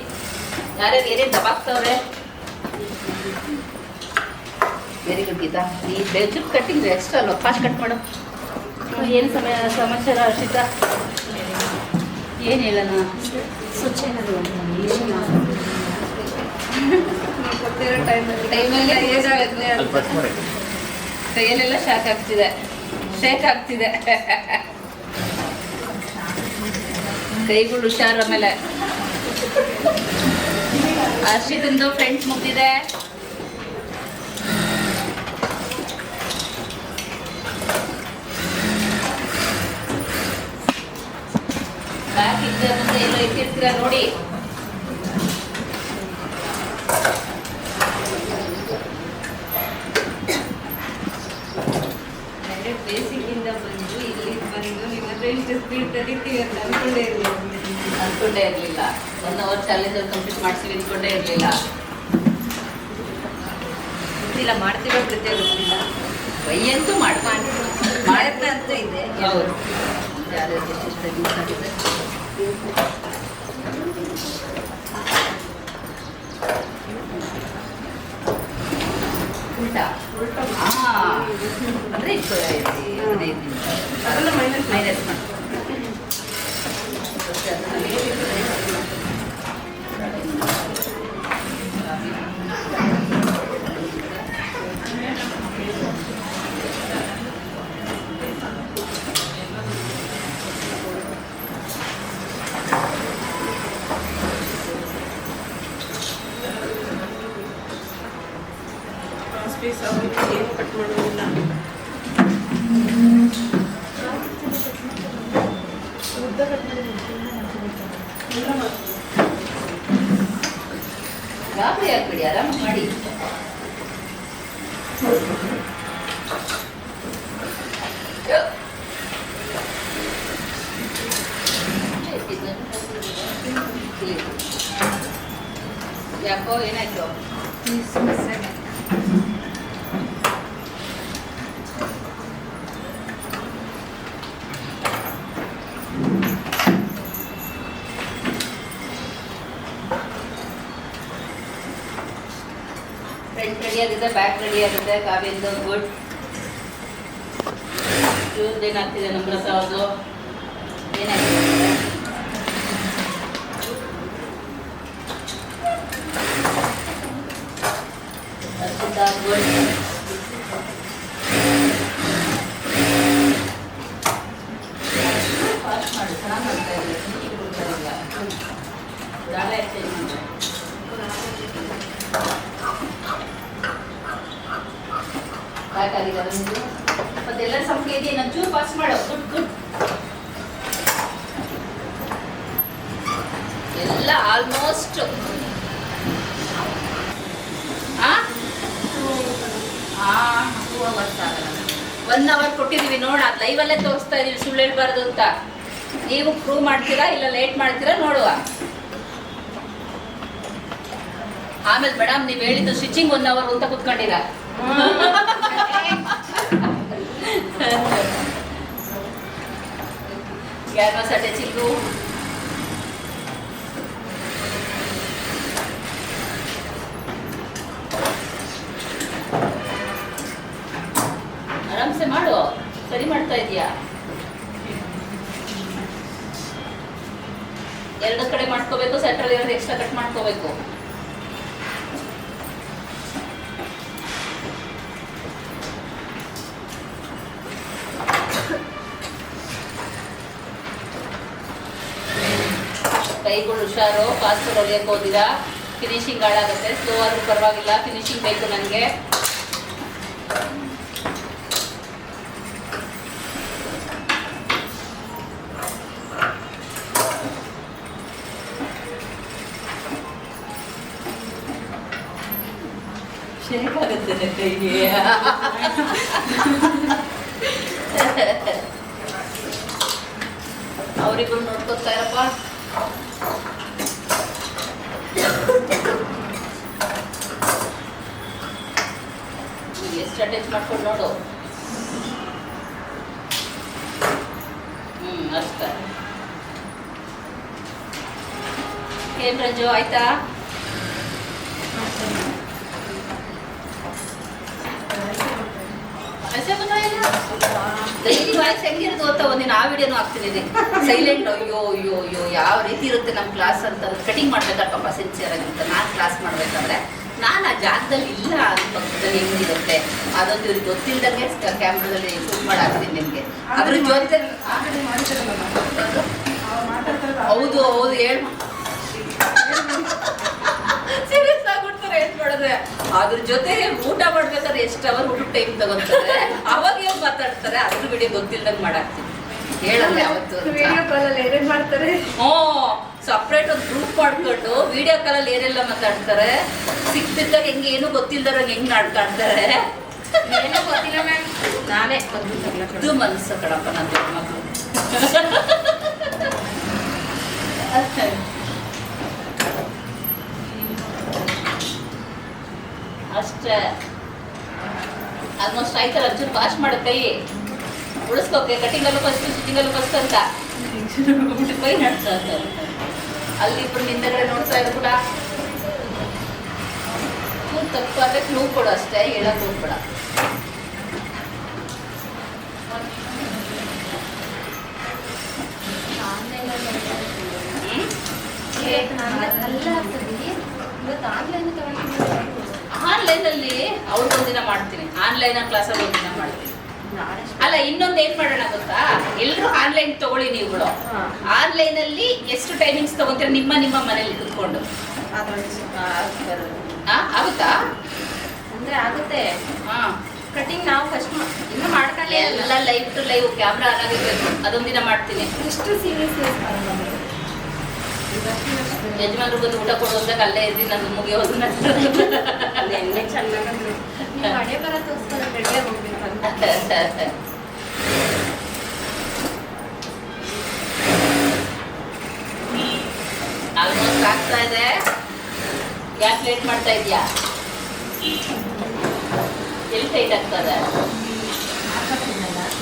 ಯಾರ್ಯಾರು ಏನೇನು ದಬಾಕ್ತವ್ರೆ. Very good Geetha. ಈ ಬೆಚ್ಚು ಕಟ್ಟಿಂಗ್ ಎಕ್ಸ್ಟ್ರಾ ಅಲ್ವಾ, ಫಾಸ್ಟ್ ಕಟ್ ಮಾಡು. ಏನು ಸಮಾಚಾರ ಹರ್ಷಿತಾ? ಏನು ಹೇಳೋಣ? ಟೈಮಲ್ಲಿ ಕೈಯಲ್ಲೆಲ್ಲ ಶಾಕ್ ಆಗ್ತಿದೆ, ಶೇಕ್ ಆಗ್ತಿದೆ. ಕೈಗಳು ಹುಷಾರ. ಆಮೇಲೆ ಹರ್ಷಿತಂದು ಫ್ರೆಂಡ್ಸ್ ಮುಗ್ದಿದೆ. ಬ್ಯಾಗ್ ಇದ್ದ ಮುಂದೆ ಎಲ್ಲ ಇಟ್ಟಿರ್ತೀರ ನೋಡಿ. ಬೇಸಿಕ್ಕಿಂದ ಬಂದು ಇಲ್ಲಿ ಬಂದು ನಿಮ್ಮ ಹತ್ರ ಇಷ್ಟು ಸ್ಪೀಡ್ ಕಲಿತೀವಿ ಅಂತ ಅನ್ಕೊಂಡೇ ಇರಲಿಲ್ಲ. 1 hour ಚಾಲೆಂಜ್ ಕಂಪ್ಲೀಟ್ ಮಾಡ್ತೀವಿ ಅಂದ್ಕೊಂಡೇ ಇರಲಿಲ್ಲ. ಗೊತ್ತಿಲ್ಲ, ಮಾಡ್ತೀವೋ ಗೊತ್ತೇ ಗೊತ್ತಿಲ್ಲ. ವಯ್ಯಂತೂ ಪ್ರಯತ್ನ ಅಂತೂ ಇದೆ. ಹೌದು. ಉಲ್ಟಾ ಅಂದರೆ ಅದೆಲ್ಲ ಮೈನಸ್ ಮೈನಸ್ ಏನು ಕಟ್ ಮಾಡೋದಿಲ್ಲ. ಗಾಬರಿ ಆಗ್ಬಿಡಿ, ಆರಾಮಾಗಿ ಮಾಡಿ. ಯಾಕೋ ಏನಾಯ್ತು? ಫ್ರೆಂಡ್ ರೆಡಿ ಆಗಿದೆ, ಬ್ಯಾಗ್ ರೆಡಿ ಆಗಿದೆ. ಕಾವ್ಯಂದು ಗುಡ್. ಏನಾಗ್ತಿದೆ ನಮ್ರತ ಅವ್ರದ್ದು? ಏನಾಗ್ತಿದೆ? ಅರ್ಪಿತಾ ಗುಡ್. ಫಾಸ್ಟ್ ಮಾಡಿ, ಚೆನ್ನಾಗಿ ಮಾಡ್ತಾ ಇದ್ದಾರೆ. ಜಾಗ ಎಕ್ಸ್ಚೇಂಜ್ ಮಾಡಿ. ಬೇಕಾಗಿದ್ದಾರೆ ನಿಮಗೆ ಮತ್ತೆಲ್ಲ ಸಂಖ್ಯೆ ಇದೆ. ನಂಚೂರು ಪಾಸ್ ಮಾಡೋ. Good good. ಎಲ್ಲ ಆಲ್ಮೋಸ್ಟ್ 2 hours ಆಗಲ್ಲ. 1 hour ಕೊಟ್ಟಿದ್ದೀವಿ ನೋಡ. ಅದು ಲೈವಲ್ಲೇ ತೋರಿಸ್ತಾ ಇದೀವಿ, ಸುಳ್ಳು ಹೇಳ್ಬಾರ್ದು ಅಂತ. ನೀವು ಪ್ರೂವ್ ಮಾಡ್ತೀರಾ ಇಲ್ಲ ಲೇಟ್ ಮಾಡ್ತೀರಾ ನೋಡುವ. ಆಮೇಲೆ ಮೇಡಮ್ ನೀವು ಹೇಳಿದ್ದು ಸ್ಟಿಚಿಂಗ್ 1 hour ಅಂತ ಕುತ್ಕೊಂಡಿರ. ಕ್ಯಾನ್ವಾಸ್ ಅಟ್ಯಾಚಿಂಗು ಆರಾಮ್ಸೆ ಮಾಡು. ಸರಿ ಮಾಡ್ತಾ ಇದೀಯಾ? 2 ಕಡೆ ಮಾಡ್ಕೋಬೇಕು. ಸೆಂಟ್ರಲ್ 2 ಎಕ್ಸ್ಟ್ರಾ ಕಟ್ ಮಾಡ್ಕೋಬೇಕು. ಕೈಗಳು ಹುಷಾರು. ಫಾಸ್ಟ್ ಹೊಲಿಯಕ್ಕೆ ಹೋದಿರಾ, ಫಿನಿಶಿಂಗ್ ಹಾಳಾಗುತ್ತೆ. ಸ್ಲೋ ಆದ್ರೂ ಪರವಾಗಿಲ್ಲ, ಫಿನಿಶಿಂಗ್ ಬೇಕು ನನಗೆ. ಶೇಕ್ ಆಗುತ್ತೆ ಕೈಗೆ. ಅವರಿಗೂ ನೋಡ್ಕೊತಾ ಇರಪ್ಪ. ಎಷ್ಟು ಅಟ್ಯಾಚ್ ಮಾಡ್ಕೊಂಡು ನೋಡು. ಅಷ್ಟೇ. ಏನ್ ರಂಜು ಆಯ್ತಾ? ऐसे बनाएगा ಡೈಲಿ ವಾಯ್ಸ್ ಹೆಂಗಿರುತ್ತೆ ಗೊತ್ತಾ, ಒಂದಿನ ಆ ವಿಡಿಯೋನು ಹಾಕ್ತೀನಿ. ಸೈಲೆಂಟ್, ಅಯ್ಯೋ ಅಯ್ಯೋ ಅಯ್ಯೋ ಯಾವ ರೀತಿ ಇರುತ್ತೆ ನಮ್ಮ ಕ್ಲಾಸ್ ಅಂತ. ಕಟಿಂಗ್ ಮಾಡ್ಬೇಕಾರಪ್ಪ ಸಿನ್ಸಿಯರ್ ಆಗಿ ಅಂತ. ನಾನು ಕ್ಲಾಸ್ ಮಾಡ್ಬೇಕಂದ್ರೆ ನಾನು ಆ ಜಾಗದಲ್ಲಿ ಇಲ್ಲ, ಅದು ಪಕ್ಕದಲ್ಲಿ ಹೆಂಗಿರುತ್ತೆ ಅದೊಂದು ಇವ್ರಿಗೆ ಗೊತ್ತಿಲ್ದಂಗೆ ಕ್ಯಾಮ್ರಾದಲ್ಲಿ ಶೂಟ್ ಮಾಡಿ ಹಾಕ್ತೀನಿ ನಿಮಗೆ. ಅದ್ರ ಜೊತೆ ಹೌದು ಹೌದು ಹೇಳಿ ಸೀರಿಯಸ್ ಆಗ್ಬಿಡ್ತಾರೆ ಏನ್ ಮಾಡಿದ್ರೆ. ಅದ್ರ ಜೊತೆ ಊಟ ಮಾಡ್ಬೇಕಾದ್ರೆ ಎಷ್ಟು ಅವರ್ ಊಟ ಟೈಮ್ ತಗೊಂತಾರೆ, ಅವಾಗ ಏನ್ ಮಾತಾಡ್ತಾರೆ ಅದ್ರ ವಿಡಿಯೋ ಗೊತ್ತಿಲ್ದಂಗೆ ಮಾಡಾಕ್ತೀನಿ. ಹೇಳಲ್ಲ ಯಾವತ್ತು ಮಾಡ್ತಾರೆ. ಹ್ಞೂ ಸಪ್ರೇಟ್ ಒಂದು ಗ್ರೂಪ್ ಮಾಡ್ಕೊಂಡು ವಿಡಿಯೋ ಕಾಲಲ್ಲಿ ಏನೆಲ್ಲ ಮಾತಾಡ್ತಾರೆ, ಸಿಕ್ತಿದ್ದಾಗ ಹೆಂಗೆ ಏನೂ ಗೊತ್ತಿಲ್ದಾಗ ಹೆಂಗ್ ನಾಡ್ಕಾಡ್ತಾರೆ. ಏನೋ ಗೊತ್ತಿಲ್ಲ ಮ್ಯಾಮ್, ನಾನೇ ಇದು ಮನಸ್ಸು ಕಣಪ್ಪ ನನ್ನ ದೊಡ್ಡ ಮಕ್ಕಳು. ಅಷ್ಟೇ ಆಲ್ಮೋಸ್ಟ್ ಆಯ್ತಲ್ಲ. ಒಂಚೂರು ವಾಶ್ ಮಾಡು ಕೈ, ಉಳಿಸ್ಕೋಕೆ. ಕಟಿಂಗಲ್ಲೂ ಫಸ್ಟ್ ಸ್ಟಿಚಿಂಗಲ್ಲೂ ಫಸ್ಟ್ ಅಂತ ಕೈ ನಡ್ತಾ ಇರ್ತಾರೆ. ಅಲ್ಲಿ ಇಬ್ಬರು ಹಿಂದಗಡೆ ನೋಡ್ತಾ ಇದ್ರು ಕೂಡ ತಪ್ಪು ಅಂದ್ರೆ ಕ್ಲೂ ಕೊಡು ಅಷ್ಟೇ, ಹೇಳಕ್ ಹೋಗ್ಬೇಡ. ಆನ್ಲೈನಲ್ಲಿ ಅವ್ರಿಗೊಂದಿನ ಮಾಡ್ತೀನಿ, ಆನ್ಲೈನ್ ಕ್ಲಾಸಲ್ಲಿ ಒಂದಿನ ಮಾಡ್ತೀನಿ. ಅಲ್ಲ ಇನ್ನೊಂದು ಏನ್ ಮಾಡೋಣ ಗೊತ್ತಾ, ಎಲ್ರು ಆನ್ಲೈನ್ ತಗೊಳ್ಳಿ ನೀವುಗಳು. ಆನ್ಲೈನ್ ಅಲ್ಲಿ ಎಷ್ಟು ಟೈಮಿಂಗ್ಸ್ ತಗೊಂತೀರ ನಿಮ್ಮ ನಿಮ್ಮ ಮನೇಲಿ ಕುತ್ಕೊಂಡು? ಆಗುತ್ತಾ? ಅಂದ್ರೆ ಆಗುತ್ತೆ. ಹಾ ಕಟಿಂಗ್ ನಾವು ಫಸ್ಟ್ ಇನ್ನು ಮಾಡ್ಕೊಳ್ಳಿ. ಎಲ್ಲ live to live camera on ಆಗಿರ್ಬೇಕು. ಅದೊಂದಿನ ಮಾಡ್ತೀನಿ. ಎಷ್ಟು ಸೀರಿಯಸ್ ಯಜಮಾನ್ರು ಬಂದು ಊಟ ಕೊಡೋದಾಗ ಅಲ್ಲೇ ಇದ್ದೀನಿ, ನನ್ನ ಮುಗಿಯೋದು. ಎಣ್ಣೆ ಚೆನ್ನಾಗಿ ಮಳೆ ಬರ ತೋರಿಸ್ತಾರೆ, ಬೆಳಗ್ಗೆ ಹೋಗ್ಬೇಕು. ಆಲ್ಮೋಸ್ಟ್ ಆಗ್ತಾ ಇದೆ. ಯಾಕೆ ಲೇಟ್ ಮಾಡ್ತಾ ಇದೆಯಾ? ಎಲ್ಲಿ ಟೈಟ್ ಆಗ್ತದೆ?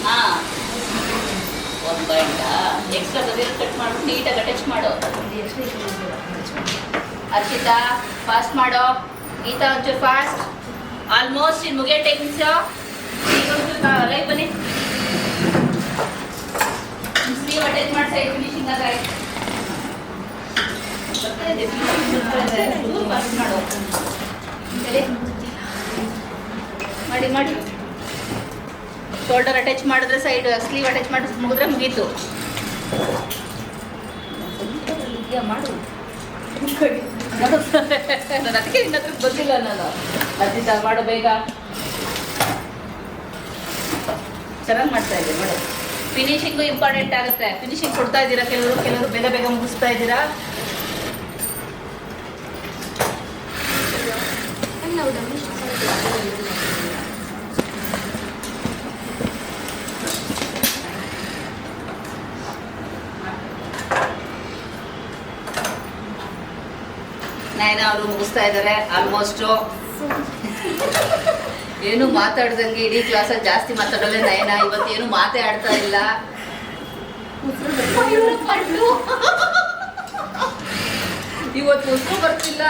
ಹಾ ಒಂದು ಪಾಯಿಂಟ್ ಎಕ್ಸ್ಟ್ರಾ ಬದಿರು ಕಟ್ ಮಾಡ್ಬಿಟ್ಟು ನೀಟಾಗಿ ಅಟ್ಯಾಚ್ ಮಾಡು. ಅರ್ಷಿತಾ ಫಾಸ್ಟ್ ಮಾಡೋ, ಗೀತಾ ಒಂಚೂರು ಫಾಸ್ಟ್. ಆಲ್ಮೋಸ್ಟ್ ಇನ್ನು ಮುಗಿಯೋ ಟೈಮಿಂಗ್ಸ್. ಲೈವ್ ಬನ್ನಿ, ಸ್ಲೀವ್ ಅಟ್ಯಾಚ್ ಮಾಡ್ತಾ ಇದ್ದೀವಿ. ಫಿನಿಶಿಂಗ್ ಆಗಾಯ್ತು. ಫಾಸ್ಟ್ ಮಾಡು ಮಾಡಿ ಮಾಡಿ. ಶೋಲ್ಡರ್ ಅಟ್ಯಾಚ್ ಮಾಡಿದ್ರೆ ಸೈಡ್ ಸ್ಲೀವ್ ಅಟ್ಯಾಚ್ ಮಾಡಿ ಮುಗಿದ್ರೆ ಮುಗೀತು. ಮಾಡು ನಾನು ಅದಕ್ಕೆ ನಿನ್ನ ಹತ್ರ ಬಂದಿಲ್ಲ ನಾನು. ಅರ್ಜಿತ ಮಾಡು ಬೇಗ. ಚೆನ್ನಾಗಿ ಮಾಡ್ತಾ ಇದ್ದೀನಿ ಮಾಡು. ಫಿನಿಶಿಂಗು ಇಂಪಾರ್ಟೆಂಟ್ ಆಗುತ್ತೆ. ಫಿನಿಶಿಂಗ್ ಕೊಡ್ತಾ ಇದ್ದೀರಾ ಕೆಲವರು ಬೇಗ ಬೇಗ ಮುಗಿಸ್ತಾ ಇದ್ದೀರಾ. ನಯನ ಅವರು ಮುಗಿಸ್ತಾ ಇದ್ದಾರೆ ಆಲ್ಮೋಸ್ಟು. ಏನು ಮಾತಾಡ್ದಂಗೆ ಇಡೀ ಕ್ಲಾಸಲ್ಲಿ ಜಾಸ್ತಿ ಮಾತಾಡೋಲ್ಲ ನಯನ. ಇವತ್ತೇನು ಮಾತೇ ಆಡ್ತಾ ಇಲ್ಲ. ಇವತ್ತು ಉಸಿರು ಬರ್ತಿಲ್ಲ.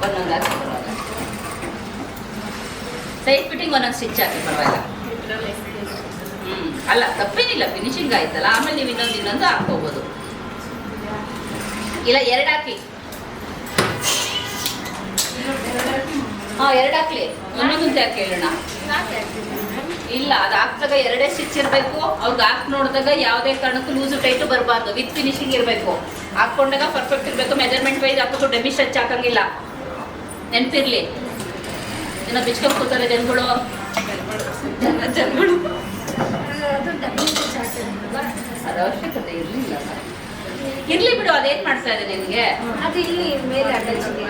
ಒಂದೊಂದು ಹಾಕಿ ಪರವಾಗಿಲ್ಲ. ಸೈಡ್ ಫಿಟ್ಟಿಂಗ್ ಒಂದೊಂದು ಸ್ಟಿಚ್ ಹಾಕಿ ಪರವಾಗಿಲ್ಲ. ಅಲ್ಲ ತಪ್ಪೇನಿಲ್ಲ, ಫಿನಿಶಿಂಗ್ ಆಯ್ತಲ್ಲ. ಆಮೇಲೆ ನೀವು ಇನ್ನೊಂದು ಹಾಕೋಬೋದು. ಇಲ್ಲ ಎರಡು ಹಾಕಿ. ಎರಡು ಹಾಕ್ಲಿ. ಒಂದೊಂದು ಯಾಕೆ ಹೇಳೋಣ. ಇಲ್ಲ ಅದು ಹಾಕ್ದಾಗ ಎರಡೇ ಸ್ಟಿಚ್ ಇರಬೇಕು. ಅವ್ರಿಗೆ ಹಾಕಿ ನೋಡಿದಾಗ ಯಾವುದೇ ಕಾರಣಕ್ಕೂ ಲೂಸು ಟೈಟು ಬರಬಾರ್ದು. ವಿತ್ ಫಿನಿಶಿಂಗ್ ಇರಬೇಕು. ಹಾಕೊಂಡಾಗ ಪರ್ಫೆಕ್ಟ್ ಇರಬೇಕು. ಮೆಜರ್ಮೆಂಟ್ ವೈಸ್ ಹಾಕೋದು ಡೆಮಿ ಸ್ಟಿಚ್ ಹಾಕಂಗಿಲ್ಲ, ನೆನಪಿರ್ಲಿ. ಏನೋ ಬಿಚ್ಕೊಂಡು ಕೂತಾರೆ ಜನಗಳು. ಅದು ಅವಶ್ಯಕತೆ ಇರಲಿಲ್ಲ. ಇರ್ಲಿ ಬಿಡು, ಅದೇನ್ ಮಾಡ್ತಾ ಇದೆ ನಿನ್ಗೆ. ಅದು ಇಲ್ಲಿ ಮೇಲೆ ಅಟ್ಯಾಚ್ ಇದೆ.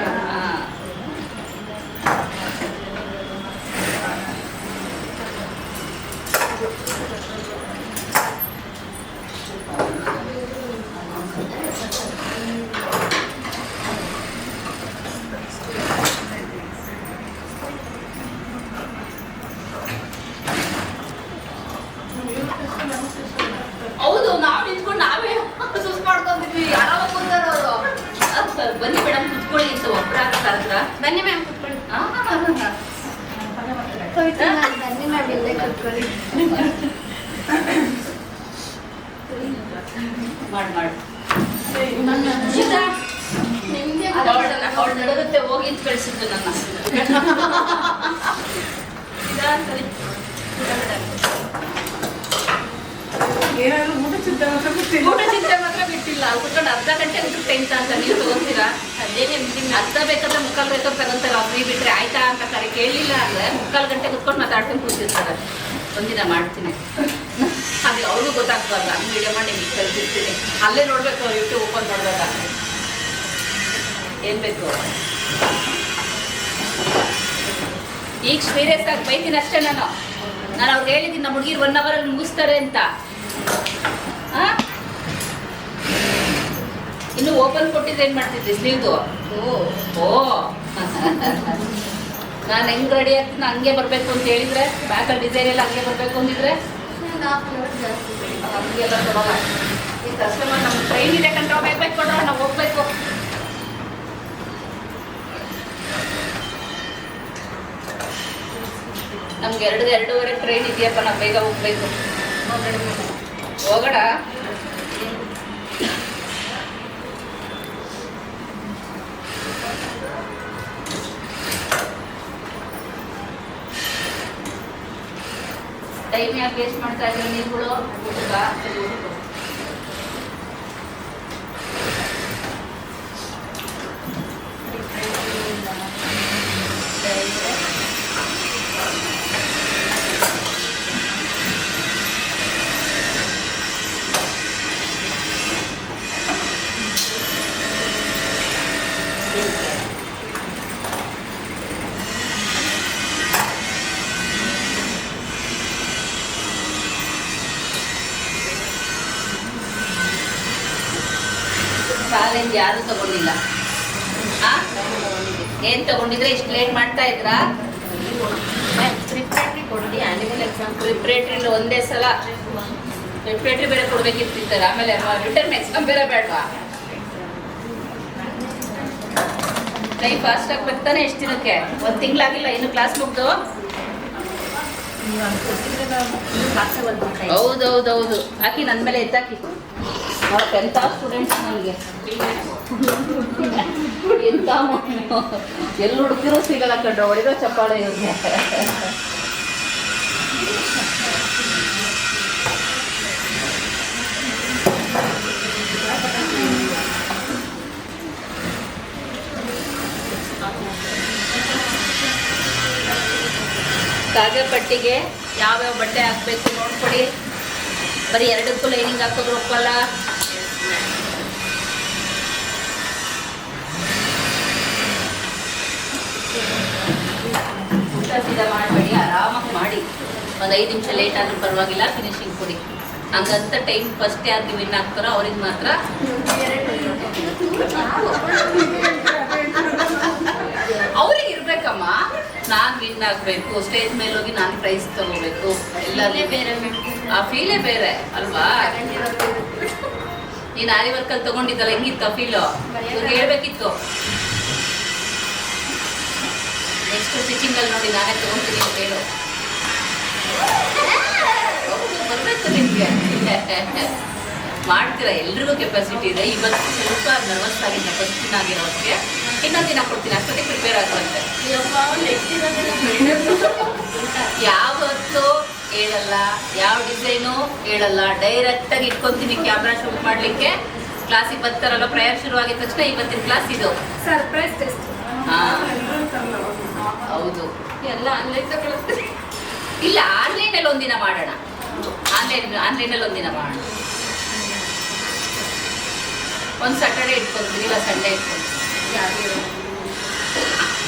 ಹೌದು, ನಾವು ನಿಂತ್ಕೊಂಡು ನಾವೇ ಸುಸ್ ಮಾಡ್ಕೊಂಡಿದ್ವಿ. ಆರಾಮ ಕೂತಾರ ಅವರು. ಬನ್ನಿ ಮೇಡಮ್ ಕುತ್ಕೊಳ್ಳಿ ಅಂತ ಒಬ್ಬರ ಕರೆದ್ರ. ಬನ್ನಿ ಮ್ಯಾಮ್ ಕುತ್ಕೊಳ್ಳಿ. ನಾವೆಲ್ಲೇ ಕಲ್ತ್ಕೊಳ್ಳಿ. ಮಾಡು ನಿಮ್ಗೆ ಅವಳು ನಡಗುತ್ತೆ ಹೋಗಿ ಅಂತ ಕಳಿಸಿದ್ದು ನನ್ನ. ಏನಾದ್ರು ಊಟ ಚಿಂತೆ ಮಾತ್ರ ಬಿಟ್ಟಿಲ್ಲ. ಊಟ ಚಿಂತೆ ಮಾತ್ರ ಬಿಟ್ಟಿಲ್ಲ. ಅಲ್ಲಿ ಕುತ್ಕೊಂಡು ಅರ್ಧ ಗಂಟೆ ಊಟಕ್ಕೆ ಟೈಮ್ ಅಂತ ನೀವು ತಗೋತೀರಾ? ಅದೇ ನಿಮ್ಗೆ ಅರ್ಧ ಬೇಕಾದ್ರೆ ಮುಕ್ಕಾಲು ಬೇಕಾದ್ರೆ ತಗೊಂತಾರೆ. ಫ್ರೀ ಬಿಟ್ರೆ ಆಯ್ತಾ ಅಂತ ಕರೆ ಕೇಳಲಿಲ್ಲ ಅಂದ್ರೆ 3/4 ಗಂಟೆ ಕುತ್ಕೊಂಡು ಮಾತಾಡ್ಕೊಂಡು ಕೂತಿರ್ತಾರೆ. ಒಂದಿನ ಮಾಡ್ತೀನಿ ಹಾಗೆ ಅವ್ರಿಗೂ ಗೊತ್ತಾಗ್ಬಾರ್ದು. ಹಂಗೆ ವಿಡಿಯೋ ಮಾಡಿ ನಿಮಗೆ ಕಳಿಸಿರ್ತೀನಿ. ಅಲ್ಲೇ ನೋಡ್ಬೇಕು ಯೂಟ್ಯೂಬ್ ಓಪನ್ ಮಾಡಿದಾಗ ಏನ್ ಬೇಕು. ಈಗ ಸೀರಿಯಸ್ ಆಗಿ ಬೈತೀನಿ ಅಷ್ಟೇ. ನಾನು ಅವ್ರಿಗೆ ಹೇಳಿದ್ದೀನಿ ನಮ್ಮ ಹುಡುಗಿರು 1 ಅವರಲ್ಲಿ ಮುಗಿಸ್ತಾರೆ ಅಂತ. ಇನ್ನು ಓಪನ್ ಕೊಟ್ಟಿದ್ರೆ ಏನ್ ಮಾಡ್ತಿದ್ರಿ ಸ್ಲೀವ್ದು? ಓ ನಾನು ಹೆಂಗ್ ರೆಡಿ ಆಗ್ತೀನಿ ಹಂಗೆ ಬರ್ಬೇಕು ಅಂತ ಹೇಳಿದ್ರೆ, ಬ್ಯಾಕಲ್ಲಿ ಡಿಸೈನ್ ಎಲ್ಲ ಹಂಗೆ ಬರ್ಬೇಕು ಅಂದಿದ್ರೆ ಒಂದು 1/2 hour ಜಾಸ್ತಿ ಬೇಡ. ಹಂಗೆಲ್ಲ ಕೊಡೋಲ್ಲ. ಈ ಕಸ್ಟಮರ್ ನಮ್ಗೆ ಟ್ರೈನ್ ಇದೆ ಕಂಡ್ರೆ ಬೇಕು ಕೊಡ್ರ ನಾವು ಹೋಗ್ಬೇಕು. ನಮ್ಗೆ 2:30 ಟ್ರೈನ್ ಇದೆಯಪ್ಪ, ನಾವು ಬೇಗ ಹೋಗ್ಬೇಕು. ಹೋಗೋಣ. ಟೈಮ್ ಯಾಕೆ ವೇಸ್ಟ್ ಮಾಡ್ತಾ ಇದ್ದೀವಿ ನೀವುಗಳು? ಊಟಕ್ಕ ಚಾಲೆಂಜ್ ಯಾರು ತಗೊಂಡಿಲ್ಲ. ಏನ್ ತಗೊಂಡಿದ್ರೆ ಇಷ್ಟು ಲೇಟ್ ಮಾಡ್ತಾ ಇದ್ರಾ? ಪ್ರಿಪ್ರೇಟರಿ ಕೊಡಿ. ಆನ್ಯುವಲ್ ಎಕ್ಸಾಮ್ ಪ್ರಿಪ್ರೇಟರಿ ಒಂದೇ ಸಲ ಪ್ರಿಪ್ರೇಟರಿ ಬೇರೆ ಕೊಡ್ಬೇಕಿರ್ತಿದ್ದಾರೆ. ಆಮೇಲೆ ರಿಟರ್ನ್ ಎಕ್ಸಾಮ್ ಬೇರೆ ಬೇಡವಾ? ಟೈಮ್ ಫಾಸ್ಟ್ ಆಗಿ ಬರ್ತಾನೆ. ಎಷ್ಟು ದಿನಕ್ಕೆ? 1 ತಿಂಗಳಾಗಿಲ್ಲ ಇನ್ನು ಕ್ಲಾಸ್ ಮುಗ್ದು. ಹೌದೌದೌದು. ಹಾಕಿ ನನ್ನ ಮೇಲೆ ಎತ್ತಾಕಿ. 10th ಸ್ಟೂಡೆಂಟ್ಸ್ ನನಗೆ ಎಂತ ಎಲ್ಲಿ ಹುಡುಕಿರೋ ಸಿಗಲ್ಲ ಕಂಡ್ರೆ ಹೊಡಿರೋ ಚಪ್ಪಾಳೆ ಇವ್ರಿಗೆ. ಕಾಜಾ ಪಟ್ಟಿಗೆ ಯಾವ್ಯಾವ ಬಟ್ಟೆ ಹಾಕ್ಬೇಕು ನೋಡ್ಕೊಡಿ. ಬರೀ 2ಕ್ಕೂ ಲೈನಿಂಗ್ ಹಾಕೋದು ಒಪ್ಪಲ್ಲ. ಊಟ ಸೀದಾ ಮಾಡಬೇಡಿ, ಆರಾಮಾಗಿ ಮಾಡಿ. ಒಂದು 5 ನಿಮಿಷ ಲೇಟ್ ಆದ್ರೂ ಪರವಾಗಿಲ್ಲ, ಫಿನಿಶಿಂಗ್ ಕೊಡಿ. ಹಂಗಂತ ಟೈಮ್ ಫಸ್ಟ್ ಯಾರಿಗೆ ವಿನ್ ಆಗ್ತಾರೋ ಅವ್ರಿಗೆ ಮಾತ್ರ. ಅವ್ರಿಗೆ ಇರ್ಬೇಕಮ್ಮ, ನಾನು ವಿನ್ ಆಗಬೇಕು, ಸ್ಟೇಜ್ ಮೇಲೆ ಹೋಗಿ ನಾನು ಪ್ರೈಸ್ ತಗೋಬೇಕು, ಎಲ್ಲರೇ ಬೇರೆ ಆ ಫೀಲೇ ಬೇರೆ ಅಲ್ವಾ? ನೀನು ಆರಿ ವರ್ಕಲ್ಲಿ ತಗೊಂಡಿದ್ದಲ್ಲ, ಹೆಂಗಿತ್ತು ಆ ಫೀಲು? ಇವ್ರಿಗೆ ಹೇಳ್ಬೇಕಿತ್ತು. ನೆಕ್ಸ್ಟ್ ಸ್ಟಿಚಿಂಗಲ್ಲಿ ನೋಡಿ ನಾನೇ ತಗೊಂತೀನಿ ಅಂತ ಹೇಳು. ಹೌದು, ಬರಬೇಕು ನಿಮಗೆ. ಮಾಡ್ತೀರಾ? ಎಲ್ರಿಗೂ ಕೆಪಾಸಿಟಿ ಇದೆ. ಇವತ್ತು ಸ್ವಲ್ಪ ನರ್ವಸ್ ಆಗಿದ್ದ ಫಸ್ಟ್ ದಿನ ಆಗಿರೋದಕ್ಕೆ. ಇನ್ನೊಂದು ದಿನ ಕೊಡ್ತೀನಿ, ಅಷ್ಟೊತ್ತಿಗೆ ಪ್ರಿಪೇರ್ ಆಗುವಂತೆ. ಯಾವತ್ತು ಹೇಳಲ್ಲ, ಯಾವ ಡಿಸೈನು ಹೇಳಲ್ಲ, ಡೈರೆಕ್ಟಾಗಿ ಇಟ್ಕೊತೀನಿ ಕ್ಯಾಮ್ರಾ ಶೂಟ್ ಮಾಡಲಿಕ್ಕೆ. ಕ್ಲಾಸಿಗೆ ಬರ್ತಾರಲ್ಲ, ಪ್ರೇಯರ್ ಶುರು ಆಗಿದ ತಕ್ಷಣ ಇವತ್ತಿನ ಕ್ಲಾಸ್ ಇದು ಸರ್ಪ್ರೈಸ್ ಟೆಸ್ಟ್. ಹಾಂ ಹೌದು. ಎಲ್ಲ ಆನ್ಲೈನ್ ತಗೊಳ್ತೀವಿ. ಇಲ್ಲ, ಆನ್ಲೈನಲ್ಲಿ ಒಂದಿನ ಮಾಡೋಣ. ಆನ್ಲೈನಲ್ಲಿ ಒಂದಿನ ಮಾಡೋಣ. ಒಂದು ಸ್ಯಾಟರ್ಡೇ ಇಟ್ಕೊಳ್ತೀನಿ, ಇಲ್ಲ ಸಂಡೇ ಇಟ್ಕೊಳ್ತೀನಿ.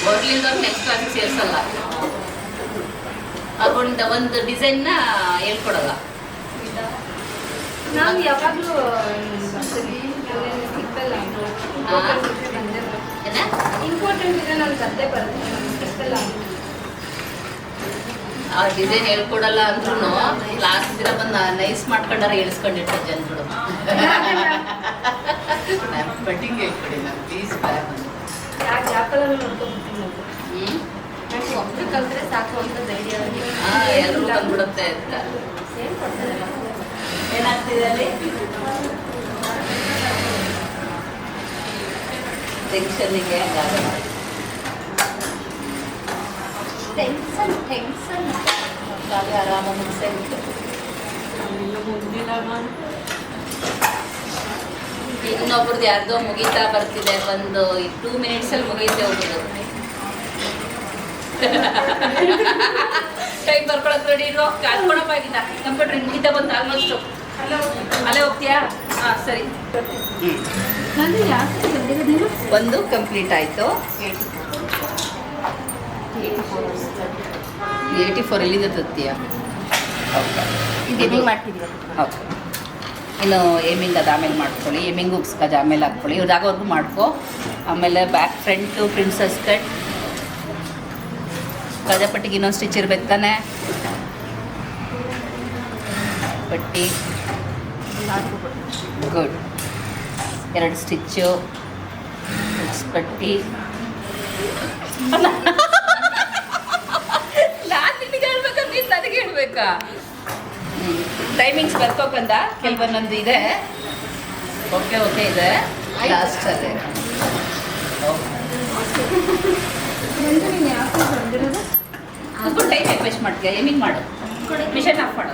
ಬರ್ಲಿಲ್ದವ್ರು ನೆಕ್ಸ್ಟ್ ಕ್ಲಾಸಿಗೆ ಸೇರಿಸಲ್ಲ. ಅವ್ರಿಂದ ಒಂದು ಡಿಸೈನ್ನ ಹೇಳ್ಕೊಡಲ್ಲ. ನಾವು ಯಾವಾಗಲೂ ಇಂಪಾರ್ಟೆಂಟ್ ಇದೆ, ನಾನು ಕತೆ ಬರ್ತೀನಿ ಸಿಕ್ಕಲ್ಲ. ಆ ಡಿಸೈನ್ ಹೇಳ್ಕೊಡಲ್ಲ ಅಂದ್ರೂ ಕ್ಲಾಸ್ ದಿನ ಬಂದು ನೈಸ್ ಮಾಡ್ಕೊಂಡಾರ ಹೇಳಿಸ್ಕೊಂಡಿರ್ತಾರೆ ಜನಗಳು. ಕಟಿಂಗ್ ಹೇಳ್ಕೊಡಿ ನಾನು ಪ್ಲೀಸ್. ಯಾಕೆ ಆ್ಯಪಲ್ಲಿ ನೋಡ್ಕೊಂಡ್ಬಿಡ್ತೀನಿ. ಹ್ಞೂ ಒಬ್ರು ಕಲ್ತ್ರೆ ಸಾಕು ಅಂತ ಧೈರ್ಯ ಅವ್ರಿಗೆ. ಎಲ್ಲರೂ ಬಂದ್ಬಿಡುತ್ತೆ ಅಂತ. ಸೇಮ್ ಕೊಡ್ತಾರೆ. ಏನಾಗ್ತಿದೆ ಅಲ್ಲಿ ಟೆನ್ಷನ್ನಿಗೆ ಟೆನ್ಷನ್ ಆರಾಮ ಮುಗಿಸೇ ಇನ್ನೊಬ್ರದ್ದು ಯಾರ್ದೋ ಮುಗೀತಾ ಬರ್ತಿದೆ, ಒಂದು 2 ಮಿನಿಟ್ಸಲ್ಲಿ ಮುಗಿಯುತ್ತೆ ಹೋಗೋದು. ಟೈಮ್ ಬರ್ಕೊಳಕ್ ರೆಡಿ ಇರೋ ಕಾಲ್ಕೊಳಪ್ಪಾಗಿಲ್ಲ. ಕಂಪ್ಯೂಟರ್ ಮುಗಿತಾ ಬಂದು ಆಲ್ಮೋಸ್ಟ್ ಅಲ್ಲೇ ಹೋಗ್ತೀಯಾ? ಹಾಂ ಸರಿ. ಒಂದು ಕಂಪ್ಲೀಟ್ ಆಯಿತು. 84 ಎಲ್ಲಿಂದ ತರ್ತೀಯಾ? ಗೇಮಿಂಗ್ ಮಾಡ್ತಿದ್ದೀವಿ. ಓಕೆ, ಇನ್ನು ಏಮಿಂಗ್ ಅದು ಆಮೇಲೆ ಮಾಡ್ಕೊಳ್ಳಿ. ಏಮಿಂಗ್ ಹುಕ್ಸ್ ಕಜ ಆಮೇಲೆ ಹಾಕ್ಕೊಳ್ಳಿ. ಇವ್ರದಾಗೋರ್ಗು ಮಾಡ್ಕೊ. ಆಮೇಲೆ ಬ್ಯಾಕ್ ಫ್ರಂಟು ಪ್ರಿನ್ಸಸ್ ಕಟ್ ಕಜಪಟ್ಟಿಗೆ ಇನ್ನೊಂದು ಸ್ಟಿಚ್ ಇರ್ಬೇಕು ತಾನೆ. ಪಟ್ಟಿ ಗುಡ್. 2 ಸ್ಟಿಚ್ಚು ಹುಕ್ಸ್ ಪಟ್ಟಿ. ನಾನು ನಿನಗೆ ಹೇಳ್ಬೇಕಾ ನೀನು ನನಗೆ ಹೇಳ್ಬೇಕಾ? ಟೈಮಿಂಗ್ಸ್ ಬರ್ಕೋಕಂದ ಕೆಲವೊಂದೊಂದು ಇದೆ. ಓಕೆ ಓಕೆ ಇದೆ ಲಾಸ್ಟಲ್ಲಿ. ಸ್ವಲ್ಪ ಟೈಮ್ ಯಾಕೆ ವೇಸ್ಟ್ ಮಾಡ್ತೀಯ? ಏಮಿಂಗ್ ಮಾಡು, ಮಿಷನ್ ಆಫ್ ಮಾಡು.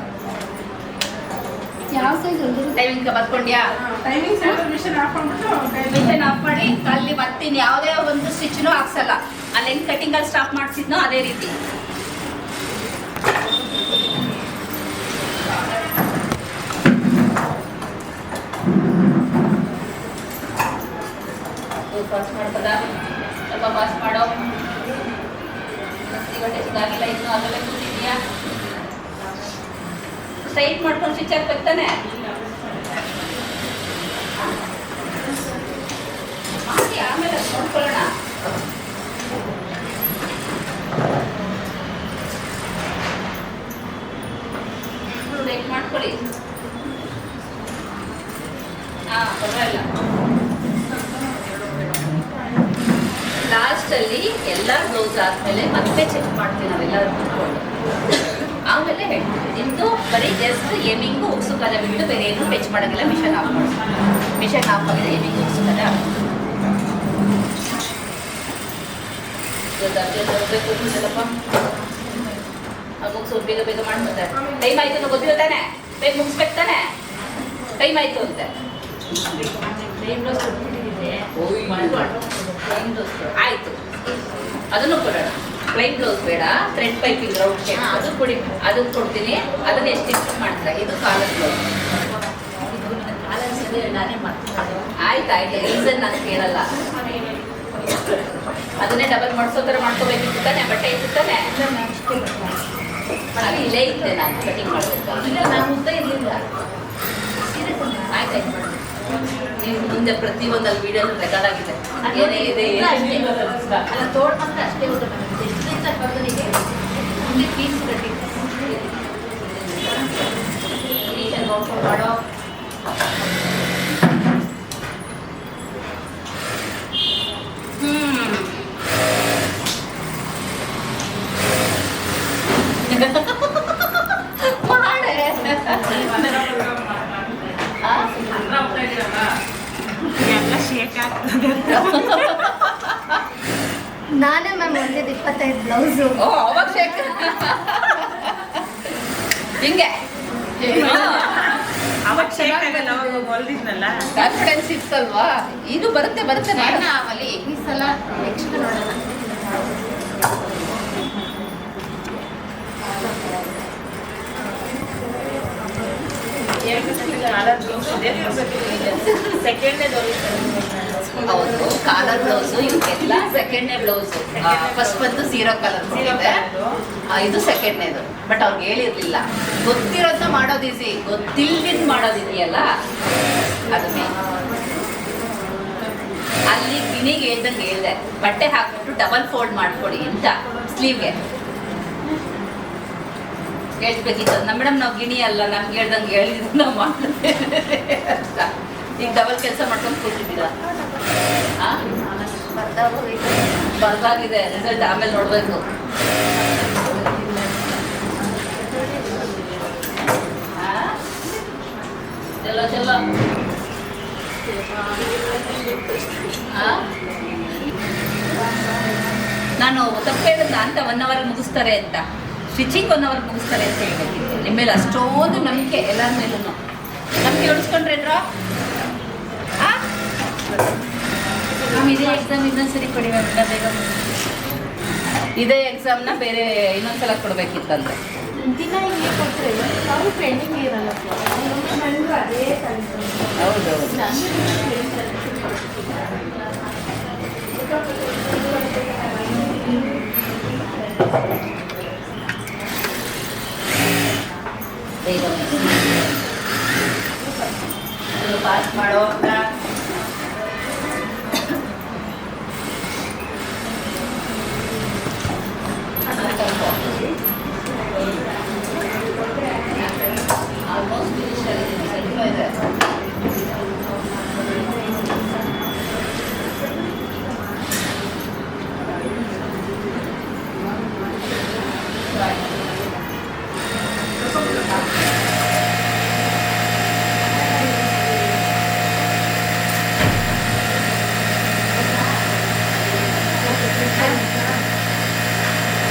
ಯಾವ ಸೈಜ್ ಟೈಮಿಂಗ್ ಬರ್ಕೊಂಡ್ಯಾ? ಟೈಮಿಂಗ್ಸ್ ಮಿಷನ್ ಆಫ್ ಮಾಡ್ಬಿಟ್ಟು ಮಿಷನ್ ಆಫ್ ಮಾಡಿ ಅಲ್ಲಿ ಮತ್ತಿನ್ ಯಾವುದೇ ಒಂದು ಸ್ಟಿಚ್ನೂ ಹಾಕ್ಸಲ್ಲ. ಅಲ್ಲಿ ಹೆಂಗೆ ಕಟ್ಟಿಂಗಲ್ಲಿ ಸ್ಟಾಪ್ ಮಾಡಿಸಿದ್ನೋ ಅದೇ ರೀತಿ. ಪಾಸ್ ಮಾಡ್ಬೋದಾ? ಸ್ವಲ್ಪ ಪಾಸ್ ಮಾಡೋ. ಇವತ್ತು ಇದಾಗಿಲ್ಲ, ಇನ್ನೂ ಅದರಲ್ಲೇ ಕೂತಿದ್ಯಾ? ಸ್ಟ್ರೈಟ್ ಮಾಡ್ಕೊಂಡು ಸ್ಟಿಚ್ ಹಾಕ್ಬೇಕು ತಾನೆ. ಮಾಡಿ ಆಮೇಲೆ ಅದು ನೋಡ್ಕೊಳ್ಳೋಣ. ವೇಟ್ ಮಾಡ್ಕೊಳ್ಳಿ. ಹಾಂ ಪರವಾಗಿಲ್ಲ. ಲಾಸ್ಟಲ್ಲಿ ಎಲ್ಲ ಬ್ಲೌಸ್ ಆದಮೇಲೆ ಮತ್ತೆ ಚೆಕ್ ಮಾಡ್ತೀವಿ ನಾವೆಲ್ಲರೂ ಕೂತ್ಕೊಂಡು. ಆಮೇಲೆ ಹೇಳ್ತೀವಿ ನಿಮ್ಮದು ಬರೀ ಜಸ್ಟ್ ಏಮಿಂಗು ಉಕ್ಸು ಕಲೆ ಬಿಟ್ಟು ಬೇರೆ ಏನೂ ಟಚ್ ಮಾಡೋಂಗಿಲ್ಲ. ಮಿಷನ್ ಆಫ್ ಮಾಡಿ, ಮಿಷನ್ ಆಫ್ ಆಗಿದೆ. ಏಮಿಂಗು ಉಕ್ಸು ಕಲೆ ಅರ್ಜೆಂಟ್ ಹೋಗ್ಬೇಕು ಅಂತಲ್ಲಪ್ಪ. ಅದು ಮುಗಿಸೋದು ಬೇಗ ಬೇಗ ಮಾಡ್ಬೋದ? ಟೈಮ್ ಆಯಿತು ಅನ್ನೋ ಗೊತ್ತಿಲ್ಲ ತಾನೆ? ಬೇಗ ಮುಗಿಸ್ಬೇಕು ತಾನೆ? ಟೈಮ್ ಆಯಿತು ಅಂತೆ. ಪ್ಲೇನ್ ಬ್ಲೌಸ್ ಕೊಟ್ಬಿಟ್ಟಿದ್ದೆ. ಪ್ಲೇನ್ ಬ್ಲೌಸ್ ಆಯಿತು, ಅದನ್ನು ಕೊಡೋಣ. ಪ್ಲೈನ್ ಬ್ಲೌಸ್ ಬೇಡ, ಥ್ರೆಡ್ ಪೈಪಿಂಗ್ ರೌಂಡ್ ಶೇಪ್ ಅದು ಕೊಡಿ. ಅದನ್ನು ಕೊಡ್ತೀನಿ. ಅದನ್ನ ಎಷ್ಟು ಇಷ್ಟು ಮಾಡ್ತಾರೆ. ಇದು ಕಾಲರ್ ಬ್ಲೌಸ್. ನಾನೇ ಮಾಡ್ತೀನಿ. ಆಯ್ತು ಆಯ್ತು, ರೀಸನ್ ನಾನು ಕೇಳಲ್ಲ. ಅದನ್ನೇ ಡಬಲ್ ಮಾಡಿಸೋ ಥರ ಮಾಡ್ಕೋಬೇಕಿತ್ತು ತಾನೆ? ಬಟ್ಟೆ ಇತ್ತು ತಾನೆ? ಅದು ಇಲ್ಲೇ ಇದ್ದೆ ನಾನು ಕಟಿಂಗ್ ಮಾಡಬೇಕು. ಇಲ್ಲ ನಾನು ಮುಂದೆ ಇರಲಿಲ್ಲ. ಆಯ್ತಾಯ್ತು ಮಾಡಿ. ನೀವು ಮುಂದೆ ಪ್ರತಿಯೊಂದಲ್ಲಿ ವೀಡಿಯೋನು ರೆಕಾರ್ಡ್ ಆಗಿದೆ. ಏನೇ ಇದೆ ಅಲ್ಲ ತೋಡ್ ಮಾತ್ರ ಅಷ್ಟೇ ಹೋದ ಎಷ್ಟು ದಿವಸ ಬಂದನಿಗೆ ಇಲ್ಲಿ ಪೀಸ್ ಕಟ್ಟಿದ್ದೆ. ನೀಟಾಗಿ ನೋಡ್ಕೊಂಡು ಮಾಡೋ. ನಾನೇ ಮ್ಯಾಮ್ ಒಂದಿದ್ದು 25 ಬ್ಲೌಸು. ಓ ಅವಾಗ ಶೇಕ್ ಹಿಂಗೆ ಅವಾಗ ಚೆನ್ನಾಗಲ್ಲ, ಅವಾಗ ಹೊಲ್ದಿದ್ನಲ್ಲ. ಕಾನ್ಫಿಡೆನ್ಸ್ ಇತ್ತಲ್ವಾ? ಇದು ಬರುತ್ತೆ ಬರುತ್ತೆ ಮಾಡೋಣ. ಆಮೇಲೆ ಈ ಸಲ ನೆಕ್ಸ್ಟ್ ನೋಡೋಣ. ಹೌದು, ಕಾಲರ್ ಬ್ಲೌಸು ಇವಕ್ಕೆಲ್ಲ ಸೆಕೆಂಡ್ನೇ ಬ್ಲೌಸು. ಫಸ್ಟ್ ಬಂದು ಸೀರೋ ಕಲರ್ ಇದೆ, ಇದು ಸೆಕೆಂಡ್ನೇದು. ಬಟ್ ಅವ್ರಿಗೆ ಹೇಳಿರ್ಲಿಲ್ಲ. ಗೊತ್ತಿರೋದನ್ನ ಮಾಡೋದು ಈಸಿ, ಗೊತ್ತಿಲ್ದಿದ್ದು ಮಾಡೋದಿದೆಯಲ್ಲ ಅದು ಮೇನ್. ಅಲ್ಲಿ ಗಿಣಿಗೆ ಹೇಳ್ದಂಗೆ ಹೇಳ್ದೆ, ಬಟ್ಟೆ ಹಾಕ್ಬಿಟ್ಟು ಡಬಲ್ ಫೋಲ್ಡ್ ಮಾಡ್ಕೊಡಿ ಅಂತ ಸ್ಲೀವ್ಗೆ ಹೇಳ್ಬೇಕಿತ್ತು. ನಮ್ಮ ಮೇಡಮ್ ನಾವು ಗಿಣಿ ಅಲ್ಲ, ನಮ್ಗೆ ಹೇಳ್ದಂಗೆ ಹೇಳಿದ್ರು ನಾವು ಮಾಡ್ತೇವೆ ಅಂತ. ಈಗ ಡಬಲ್ ಕೆಲಸ ಮಾಡ್ಕೊಂಡು ಕೂತಿದ್ದೀರಾ? ಬರ್ತಾ ಹೋಗಿ ಬರ್ದಾಗಿದೆ ರಿಸಲ್ಟ್ ಆಮೇಲೆ ನೋಡ್ಬೇಕು. ಚಲೋ ಚಲೋ. ನಾನು ತಪ್ಪು ಹೇಳಿದ್ನ ಅಂತ 1 ಅವರ್ ಮುಗಿಸ್ತಾರೆ ಅಂತ, ಸ್ಟಿಚಿಂಗ್ 1 ಅವರ್ ಮುಗಿಸ್ತಾರೆ ಅಂತ ಹೇಳ್ಬೇಕಿತ್ತು. ನಿಮ್ಮ ಮೇಲೆ ಅಷ್ಟೊಂದು ನಂಬಿಕೆ, ಎಲ್ಲರ ಮೇಲೂ ನಂಬಿಕೆ ಉಳಿಸ್ಕೊಂಡ್ರೇನ್ರ? ಇದೇ ಎಕ್ಸಾಮ್ ಇನ್ನೊಂದ್ಸರಿ ಕೊಡಿ ಮ್ಯಾಮ್, ಬೇಗ ಇದೇ ಎಕ್ಸಾಮ್ನ ಬೇರೆ ಇನ್ನೊಂದ್ಸಲ ಕೊಡ್ಬೇಕಿತ್ತಂತೆ. ದಿನ ಹಿಂಗೆ ಕೊಟ್ಟರೆ ನಾವು ಪೆಂಡಿಂಗ್ ಇರಲ್ಲ ಅದೇ ಹೌದು. ಬೇಗ ಪಾಸ್ ಮಾಡೋ ಆಲ್ಮೋಸ್ಟ್ ಫಿನಿಶ್ ಆಗಿದೆ. ಸ್ವಲ್ಪ ಇದೆ.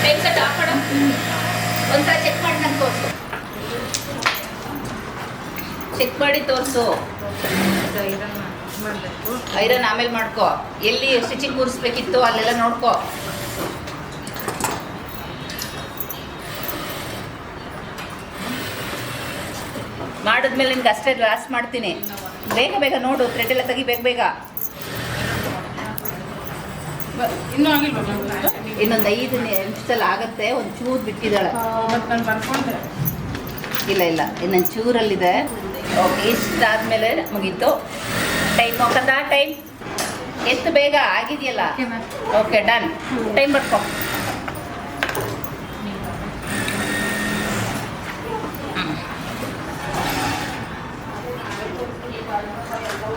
ಟೈಮ್ ಸೆಟ್ ಆಫ್ ಮಾಡು. ಒಂದ್ಸಲ ಚೆಕ್ ಮಾಡಿ ನಂಗೆ ತೋರಿಸು. ಚೆಕ್ ಮಾಡಿ ತೋರಿಸು. ಐರನ್ ಆಮೇಲೆ ಮಾಡ್ಕೊ. ಎಲ್ಲಿ ಸ್ಟಿಚಿಂಗ್ ಕೂರಿಸ್ಬೇಕಿತ್ತು ಅಲ್ಲೆಲ್ಲ ನೋಡ್ಕೊ. ಮಾಡಿದ್ಮೇಲೆ ನಿನ್ಗೆ ಅಷ್ಟೇ ಲಾಸ್ ಮಾಡ್ತೀನಿ. ಬೇಗ ಬೇಗ ನೋಡು, ಥ್ರೆಡ್ ಎಲ್ಲ ತೆಗಿ ಬೇಗ ಬೇಗ. ಇನ್ನೂ ಆಗಿಲ್ವಾ ಮ್ಯಾಮ್? ಇನ್ನೊಂದು 5 ನಿಮಿಷದಲ್ಲಿ ಆಗತ್ತೆ. ಒಂದು ಚೂರು ಬಿಟ್ಟಿದ್ದಾಳೆ. ಮತ್ತು ನಾನು ಬರ್ಕೊಂಡೆ. ಇಲ್ಲ ಇಲ್ಲ, ಇನ್ನೊಂದು ಚೂರಲ್ಲಿದೆ. ಓಕೆ, ಇಷ್ಟಾದ್ಮೇಲೆ ಮುಗೀತು. ಟೈಮ್ ಹೋಗದ, ಟೈಮ್ ಎಷ್ಟು ಬೇಗ ಆಗಿದೆಯಲ್ಲ. Okay, done. ಟೈಮ್ ಬರ್ಕೊ.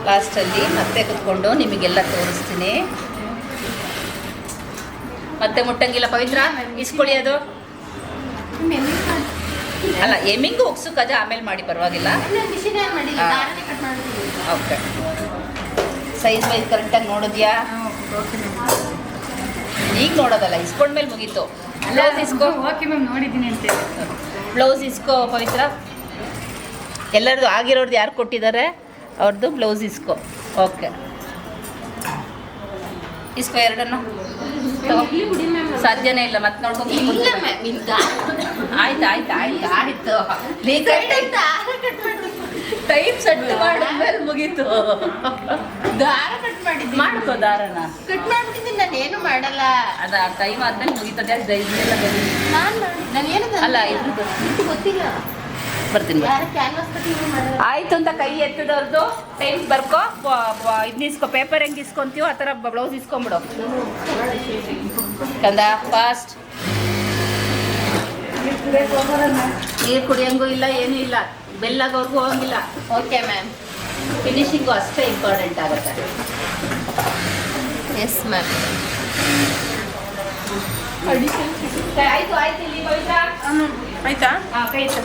ಲಾಸ್ಟಲ್ಲಿ ಮತ್ತೆ ಕುತ್ಕೊಂಡು ನಿಮಗೆಲ್ಲ ತೋರಿಸ್ತೀನಿ. ಮತ್ತೆ ಮುಟ್ಟಂಗಿಲ್ಲ ಪವಿತ್ರ, ಇಸ್ಕೊಳ್ಳಿ ಅದು. ಅಲ್ಲ, ಎಮ್ಮಿಂಗು ಉಕ್ಸು ಕಜ ಆಮೇಲೆ ಮಾಡಿ, ಪರವಾಗಿಲ್ಲ. ಮಿಷಿನ್ ಏನು ಮಾಡಿಲ್ಲ, ದಾರನೇ ಕಟ್ ಮಾಡ್ತೀವಿ. ಓಕೆ, ಸೈಜ್ ವೈಸ್ ಕರೆಕ್ಟಾಗಿ ನೋಡಿದ್ಯಾ? ಈಗ ನೋಡೋದಲ್ಲ, ಇಸ್ಕೊಂಡ್ಮೇಲೆ ಮುಗೀತು. ಬ್ಲೌಸ್ ಇಸ್ಕೋ. ಓಕೆ ಮ್ಯಾಮ್, ನೋಡಿದ್ದೀನಿ ಅಂತ. ಬ್ಲೌಸ್ ಇಸ್ಕೋ ಪವಿತ್ರ. ಎಲ್ಲರದು ಆಗಿರೋರ್ದು ಯಾರು ಕೊಟ್ಟಿದ್ದಾರೆ ಅವ್ರದ್ದು ಬ್ಲೌಸ್ ಇಸ್ಕೋ. ಓಕೆ, ಇಸ್ಕೋ ಎರಡನ್ನು. ಸಾಧ್ಯನೇ ಇಲ್ಲ, ಮತ್ತೆ ನೋಡ್ಕೊಂಡು ಇಲ್ಲ ಮ್ಯಾಮ್, ಇಲ್ಲಿ ದಾರ ಆಯ್ತು ಆಯ್ತು ಆಯ್ತು ಆಯ್ತು. ಟೈಮ್ ಸೆಟ್ ಮಾಡಿದ್ಮೇಲೆ ಮುಗೀತು. ದಾರ ಕಟ್ ಮಾಡಿದ್ದೀನಿ. ಮಾಡ್ಕೋ ದಾರನ. ಕಟ್ ಮಾಡ್ಬಿಟ್ಟಿದ್ದೀನಿ, ನಾನು ಏನು ಮಾಡಲ್ಲ. ಅದ ಟೈಮ್ ಆದ್ಮೇಲೆ ಮುಗೀತದೆ. ಇದೆಲ್ಲ ಬರೀ ನಾನು ಏನು ಅಲ್ಲ, ಇದ್ರದ್ದು ಗೊತ್ತಿಲ್ಲ. ಬರ್ತೀನಿ. ಯಾರು ಕ್ಯಾನ್ವಾಸ್ ಕಟ್ಟಿಂಗ್ ಮಾಡಲ್ಲ. ಆಯ್ತು ಅಂತ ಕೈ ಎತ್ತದವ್ರದ್ದು ಟೈಮ್ ಬರ್ಕೋ. ಇದನ್ನ ಇಸ್ಕೋ. ಪೇಪರ್ ಹೆಂಗೆ ಇಸ್ಕೊಂತೀವೋ ಆ ಥರ ಬ್ಲೌಸ್ ಇಸ್ಕೊಂಬಿಡು ಕಂದ. ಫಾಸ್ಟ್. ನೀರು ಕುಡಿಯಂಗೂ ಇಲ್ಲ, ಏನೂ ಇಲ್ಲ. ಬೆಲ್ಲಾಗೋರ್ಗೂ ಹೋಗಂಗಿಲ್ಲ. Okay ma'am. ಫಿನಿಶಿಂಗು ಅಷ್ಟೇ ಇಂಪಾರ್ಟೆಂಟ್ ಆಗುತ್ತೆ. Yes ma'am. ಆಯ್ತು ಆಯ್ತು. ಇಲ್ಲಿ ಪವಿತ್ರ ಆಯ್ತಾ? ಹಾಂ, ಕೈ ಇತ್ತು.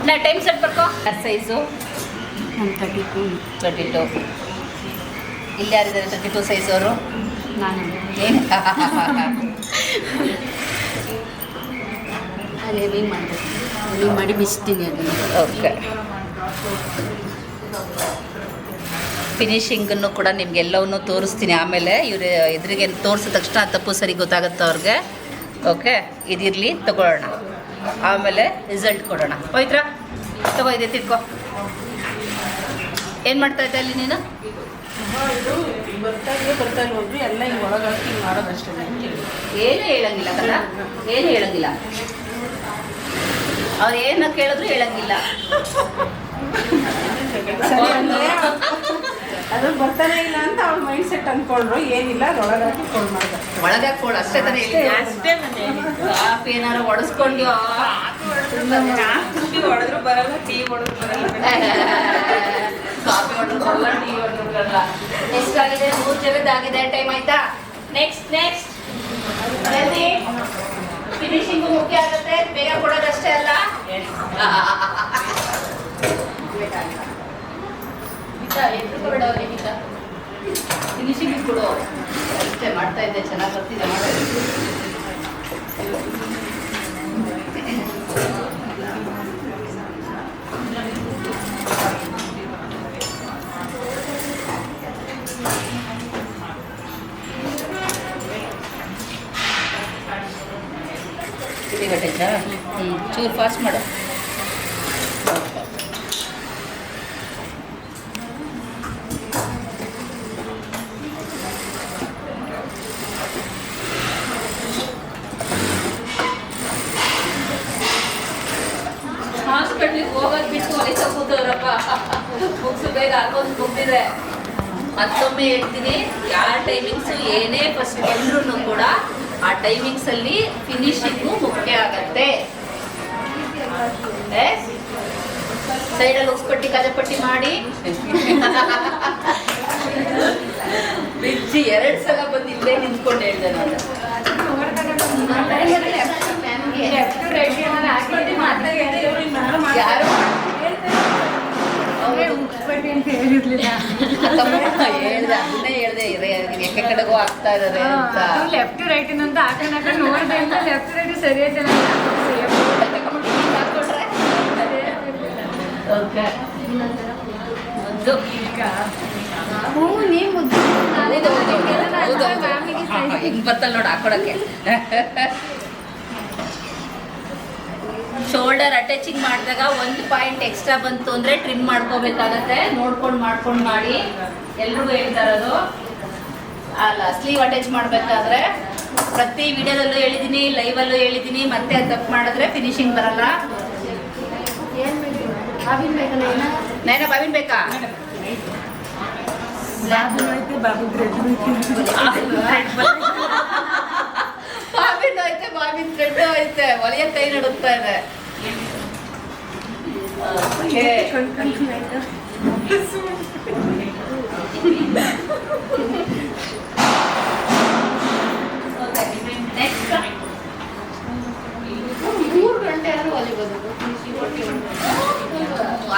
ನಾ ಟೈಮ್ ಸೆಟ್ ಬರ್ಕೋ. ಸೈಜು 32. ಇಲ್ಲಿ ಯಾರಿದ್ದಾರೆ 32 ಸೈಜ್ ಅವರು? ನಾನು ಏನು ಅದು ಹೆವಿಂಗ್ ಮಾಡಬೇಕು. ಹೆವಿಂಗ್ ಮಾಡಿ ಬಿಸ್ತೀನಿ ಅದನ್ನು. ಓಕೆ, ಫಿನಿಶಿಂಗನ್ನು ಕೂಡ ನಿಮ್ಗೆಲ್ಲವನ್ನೂ ತೋರಿಸ್ತೀನಿ ಆಮೇಲೆ. ಇವ್ರು ಎದುರಿಗೆ ತೋರಿಸಿದ ತಕ್ಷಣ ತಪ್ಪು ಸರಿ ಗೊತ್ತಾಗುತ್ತೆ ಅವ್ರಿಗೆ. ಓಕೆ, ಇದಿರಲಿ, ತಗೊಳ್ಳೋಣ. ಆಮೇಲೆ ರಿಸಲ್ಟ್ ಕೊಡೋಣ. ಪವಿತ್ರ ತಗೋ, ಇದೆ ತಿಳ್ಕೊ. ಏನು ಮಾಡ್ತಾ ಇದ್ದೆ ಅಲ್ಲಿ ನೀನು? ಇದು ಬರ್ತಾ ಹೋದ್ರು ಎಲ್ಲ ಹಿಂಗೆ ಒಳಗೆ ಹಾಕಿ ಹಿಂಗೆ ಮಾಡೋದಷ್ಟೇ. ಏನೂ ಹೇಳಂಗಿಲ್ಲ ಕಲ್ಲ, ಏನು ಹೇಳಂಗಿಲ್ಲ. ಅವ್ರು ಏನು ಕೇಳಿದ್ರು ಹೇಳಂಗಿಲ್ಲ. ಅದು ಬರ್ತಾನೆ ಇಲ್ಲ ಅಂತ ಅವ್ರ ಮೈಂಡ್ ಸೆಟ್ ಅಂದ್ಕೊಂಡ್ರು. ಏನಿಲ್ಲ, ಅದ್ರೊಳಗೆ ಹಾಕಿ ಫೋನ್ ಮಾಡಿದೆ. ಒಳಗೆ ಕೊಡು ಅಷ್ಟೇ ತಾನೇ ಹೇಳಿದ್ದೆ. ಅಷ್ಟೇ ಮನೆ. ಕಾಫಿ ಏನಾರು ಒಡಿಸ್ಕೊಂಡ್ಯೋ? ಕಾಫಿ ಹೊಡೆದ್ರು ಬರಲ್ಲ, ಟೀ ಹೊಡೆದ್ರು ಬರಲ್ಲ. ಕಾಫಿ ಹೊಡೆದ್ರು ಬರಲ್ಲ, ಟೀ ಹೊಡೆದ್ರು ಬರಲ್ಲ. ಎಷ್ಟಾಗಿದೆ? 3 ಜಗದಾಗಿದೆ. ಟೈಮ್ ಆಯ್ತಾ? ನೆಕ್ಸ್ಟ್ ನೆಕ್ಸ್ಟ್ ಫಿನಿಶಿಂಗು ಮುಖ್ಯ ಆಗುತ್ತೆ, ಬೇಗ ಕೊಡೋದಷ್ಟೇ ಅಲ್ಲ. ಫಿನಿಶಿಂಗ್ ಕೊಡು ಅಷ್ಟೇ. ಮಾಡ್ತಾ ಇದ್ದೆ, ಚೆನ್ನಾಗಿ ಬರ್ತಿದ್ದೆ ಮಾಡೋದು. ಚೂರು ಫಾಸ್ಟ್ ಮಾಡು. ಹಾಸ್ಪಿಟ್ಲಿಗೆ ಹೋಗೋದು ಬಿಟ್ಟು ಹೊಲಿತಾ ಕೂತವ್ರಪ್ಪ. ಬುಕ್ಸ್ ಬೇಗ ಹಾಕೊಂಡು ಮುಗ್ದಿದೆ. ಮತ್ತೊಮ್ಮೆ ಹೇಳ್ತೀನಿ, ಯಾವ ಟೈಮಿಂಗ್ಸು ಏನೇ ಫಸ್ಟ್ ಬಂದ್ರೂ ಕೂಡ ಆ ಟೈಮಿಂಗ್ಸಲ್ಲಿ ಫಿನಿಶಿಂಗು ಮುಖ್ಯ ಆಗತ್ತೆ. ಸೈಡಲ್ಲಿ ಉಕ್ಸ್ಪಟ್ಟಿ ಕಜಪಟ್ಟಿ ಮಾಡಿ ಬಿಚ್ಚಿ 2 ಸಲ ಬಂದು ಇಲ್ಲೇ ನಿಂತ್ಕೊಂಡು ಹೇಳ್ದೆ ನಾನು. ಯಾರು ಹೇಳ್ದೆ, ಅದನ್ನೇ ಹೇಳ್ದೆ, ಎಕ್ಕೆ ಕಡೆಗೂ ಆಗ್ತಾ ಇದಾರೆ ಅಂತ. ಲೆಫ್ಟ್ ರೈಟ್ ಅಂತ ಹಾಕೊಂಡು ನೋಡಿದೆ, ಲೆಫ್ಟ್ ರೈಟ್ ಸರಿಯಾಗಿ ಹಿಂಗ್ ಬರ್ತಲ್ಲ ನೋಡು ಹಾಕೊಳಕ್ಕೆ. ಶೋಲ್ಡರ್ ಅಟ್ಯಾಚಿಂಗ್ ಮಾಡಿದಾಗ 1 ಪಾಯಿಂಟ್ ಎಕ್ಸ್ಟ್ರಾ ಬಂತು ಅಂದ್ರೆ ಟ್ರಿಮ್ ಮಾಡ್ಕೋಬೇಕಾಗತ್ತೆ. ನೋಡ್ಕೊಂಡು ಮಾಡಿ ಎಲ್ರಿಗೂ ಹೇಳ್ತಾರದು. ಅಲ್ಲ, ಸ್ಲೀವ್ ಅಟ್ಯಾಚ್ ಮಾಡ್ಬೇಕಾದ್ರೆ ಪ್ರತಿ ವಿಡಿಯೋದಲ್ಲೂ ಹೇಳಿದ್ದೀನಿ, ಲೈವಲ್ಲೂ ಹೇಳಿದ್ದೀನಿ. ಮತ್ತೆ ಅದು ತಪ್ಪು ಮಾಡಿದ್ರೆ ಫಿನಿಶಿಂಗ್ ಬರಲ್ಲ. ನೈನಾ ಬಾವಿನ್ ಬೇಕಾ? ಬಾವಿನ್ ಥ್ರೆಡ್ ಐತೆ, ಒಲೆಯ ಕೈ ನಡುತ್ತಾ ಇದೆ.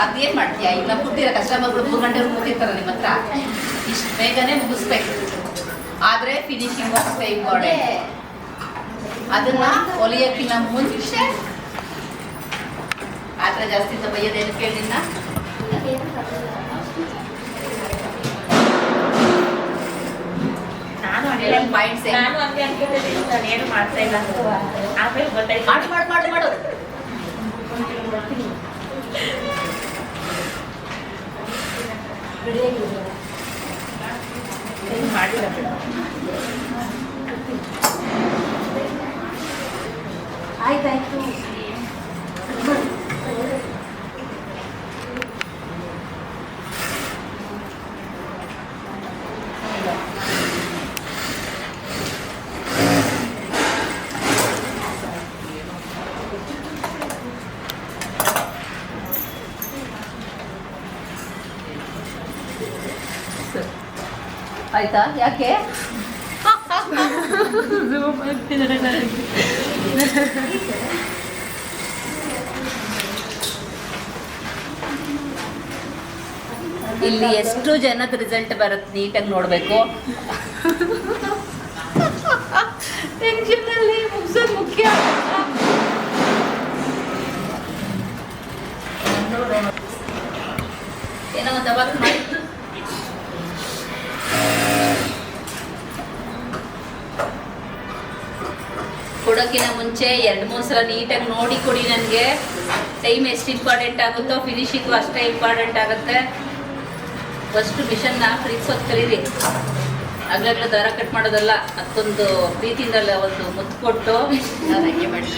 ಅದೇನ್ ಮಾಡ್ತೀಯ? ಈಗ ನಾವು ಕೂತಿರೋ ಕಸ್ಟಮರ್ಗಳು 3 ಗಂಟೆವರೆಗೂ ಕೂತಿರ್ತಾರ ನಿಮ್ಮ ಹತ್ರ. ಇಷ್ಟು ಬೇಗನೆ ಮುಗಿಸ್ಬೇಕು. ಆದ್ರೆ ಫಿನಿಶಿಂಗ್ ಅಷ್ಟೇ ಇಂಪಾರ್ಟೆಂಟ್. ಅದನ್ನ ಹೊಲಿಯಕ್ಕಿಂತ ಮುಂಚೆ ಆದ್ರೆ ಜಾಸ್ತಿ ಬೈಯೋದೇನು ಕೇಳಿನ ಪಾಯಿಂಟ್ಸ್ ಏನು ಮಾಡ್ತಾ ಇಲ್ಲ ಆಮೇಲೆ ಗೊತ್ತಾಯ್ತು. ಮಾಡು ಮಾಡಿಲ್ಲ. ಆಯ್ತಾಯ್ತು. ಆಯ್ತಾ? ಯಾಕೆ ಇಲ್ಲಿ ಎಷ್ಟು ಜನದ ರಿಸಲ್ಟ್ ಬರುತ್ತೆ ನೀಟಾಗಿ ನೋಡ್ಬೇಕು. ಟೆನ್ಷನ್ ಅಲ್ಲಿ ಮುಗಿಸೋದು ಮುಖ್ಯ. ಏನೋ ಒಂದು ಅವಾಗ ಮಾಡಿ ಕೊಡೋಕ್ಕಿಂತ ಮುಂಚೆ 2-3 ಸಲ ನೀಟಾಗಿ ನೋಡಿ ಕೊಡಿ. ನನಗೆ ಟೈಮ್ ಎಷ್ಟು ಇಂಪಾರ್ಟೆಂಟ್ ಆಗುತ್ತೋ ಫಿನಿಶಿಂಗು ಅಷ್ಟೇ ಇಂಪಾರ್ಟೆಂಟ್ ಆಗುತ್ತೆ. ಫಸ್ಟ್ ಮಿಷನ್ನ ಪ್ರೀತಿಸೋದು ಕಲೀರಿ. ಆಗ್ಲಾಗ್ಲೂ ದಾರ ಕಟ್ ಮಾಡೋದಲ್ಲ, ಅದಕ್ಕೊಂದು ಪ್ರೀತಿಯಿಂದಲ್ಲ ಒಂದು ಮುತ್ತು ಕೊಟ್ಟು ನಾನು ಹಂಗೆ ಮಾಡಿ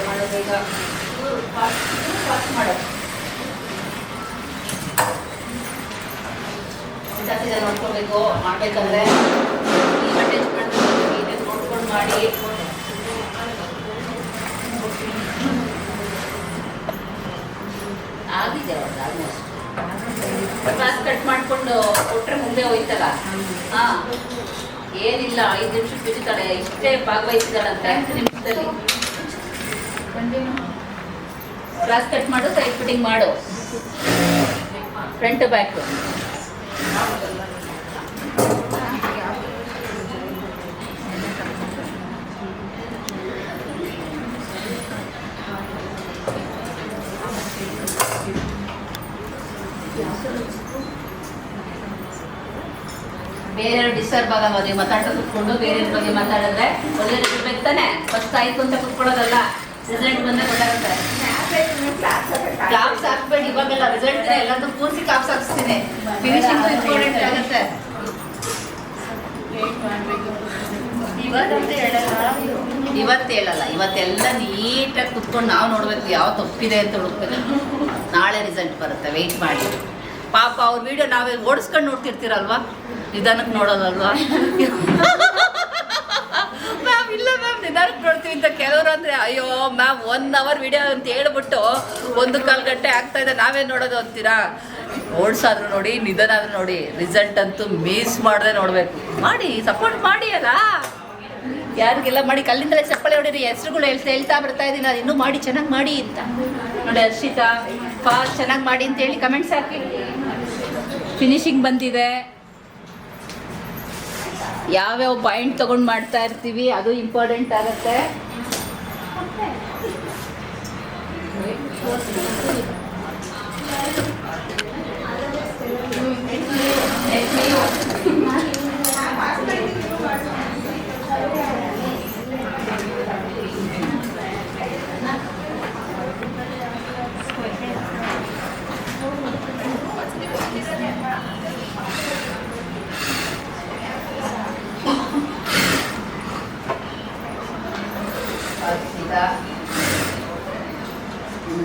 ಮಾಡು ಬೇಗ ಫಾಸ್ಟ್ ಮಾಡೋದು. ಜಾಸ್ತಿ ನೋಡ್ಕೋಬೇಕು ಮಾಡ್ಬೇಕಂದ್ರೆ ಈ ಅಟ್ಯಾಚ್ ಮಾಡಬೇಕು, ನೋಡ್ಕೊಂಡು ಮಾಡಿ. ಆಗಿದೆ ಅವ್ರದ್ದು ಆಲ್ಮೋಸ್ಟ್. ಏನಿಲ್ಲ 5 ನಿಮಿಷ ಬಿಡ್ತಾಳೆ, ಇಷ್ಟೇ ಭಾಗವಹಿಸಿದಾಳಂತೆ 5 ನಿಮಿಷದಲ್ಲಿ. ಕ್ರಾಸ್ ಕಟ್ ಮಾಡು, ಸೈಡ್ ಫಿಟ್ಟಿಂಗ್ ಮಾಡು, ಫ್ರಂಟ್ ಬ್ಯಾಕ್. ಬೇರೆಯವ್ರು ಡಿಸ್ಟರ್ಬ್ ಆಗಲ್ಲ, ನೀವು ಮಾತಾಡ್ತಾ ಕುತ್ಕೊಂಡು ಬೇರೆಯವ್ರ ಬಗ್ಗೆ ಮಾತಾಡಿದ್ರೆ ಒಳ್ಳೆ ರಿಸಲ್ಟ್ ತಾನೆ. ಫಸ್ಟ್ ಆಯ್ತು ಅಂತ ಕುತ್ಕೊಳ್ಳೋದಲ್ಲ, ರಿಸಲ್ಟ್ ಬಂದೇ ಗೊತ್ತಾಗುತ್ತೆ. ಕ್ಲಾಪ್ಸ್ ಹಾಕ್ಬೇಡಿ ಇವಾಗೆಲ್ಲ, ರಿಸಲ್ಟ್ ಎಲ್ಲಾದ್ರೂ ಪೂರ್ತಿ ಕ್ಲಾಪ್ಸ್ ಹಾಕ್ಸ್ತೀನಿ. ಫಿನಿಶಿಂಗ್ ಇಂಪಾರ್ಟೆಂಟ್ ಆಗುತ್ತೆ. ಇವತ್ತು ಹೇಳಲ್ಲ, ಇವತ್ತೆಲ್ಲ ನೀಟಾಗಿ ಕುತ್ಕೊಂಡು ನಾವು ನೋಡ್ಬೇಕು ಯಾವ ತಪ್ಪಿದೆ ಅಂತ ಹುಡುಕ್ಬೇಕು. ನಾಳೆ ರಿಸಲ್ಟ್ ಬರುತ್ತೆ, ವೆಯ್ಟ್ ಮಾಡಿ. ಪಾಪ ಅವ್ರ ವಿಡಿಯೋ ನಾವೇ ಓಡಿಸ್ಕೊಂಡು ನೋಡ್ತಿರ್ತೀರಲ್ವಾ, ನಿಧಾನಕ್ಕೆ ನೋಡೋದಲ್ವಾ. ಮ್ಯಾಮ್ ಇಲ್ಲ ಮ್ಯಾಮ್ ನಿಧಾನಕ್ಕೆ ನೋಡ್ತೀವಿ ಅಂತ ಕೆಲವರು ಅಂದರೆ, ಅಯ್ಯೋ ಮ್ಯಾಮ್ 1 hour ವಿಡಿಯೋ ಅಂತ ಹೇಳ್ಬಿಟ್ಟು 1-1/4 ಗಂಟೆ ಆಗ್ತಾ ಇದೆ, ನಾವೇ ನೋಡೋದು ಅಂತೀರಾ. ಓಡಿಸಾದ್ರು ನೋಡಿ, ನಿಧಾನ ಆದ್ರೂ ನೋಡಿ, ರಿಸಲ್ಟ್ ಅಂತೂ ಮಿಸ್ ಮಾಡದೆ ನೋಡಬೇಕು. ಮಾಡಿ, ಸಪೋರ್ಟ್ ಮಾಡಿ ಅಲ್ಲ, ಯಾರಿಗೆಲ್ಲ ಮಾಡಿ. ಕಲ್ಲಿಂದಲೇ ಚಪ್ಪಳೆ ಹೊಡೀರಿ, ಹೆಸರುಗಳು ಹೇಳ್ತಾ ಬರ್ತಾ ಇದ್ದೀನಿ, ನಾನು ಇನ್ನೂ ಮಾಡಿ, ಚೆನ್ನಾಗಿ ಮಾಡಿ ಅಂತ ನೋಡಿ. ಹರ್ಷಿತಾ ಫಾಸ್ಟ್ ಚೆನ್ನಾಗಿ ಮಾಡಿ ಅಂತ ಹೇಳಿ ಕಮೆಂಟ್ಸ್ ಹಾಕಿ. ಫಿನಿಶಿಂಗ್ ಬಂದಿದೆ. ಯಾವ್ಯಾವ ಪಾಯಿಂಟ್ ತಗೊಂಡು ಮಾಡ್ತಾ ಇರ್ತೀವಿ ಅದು ಇಂಪಾರ್ಟೆಂಟ್ ಆಗುತ್ತೆ.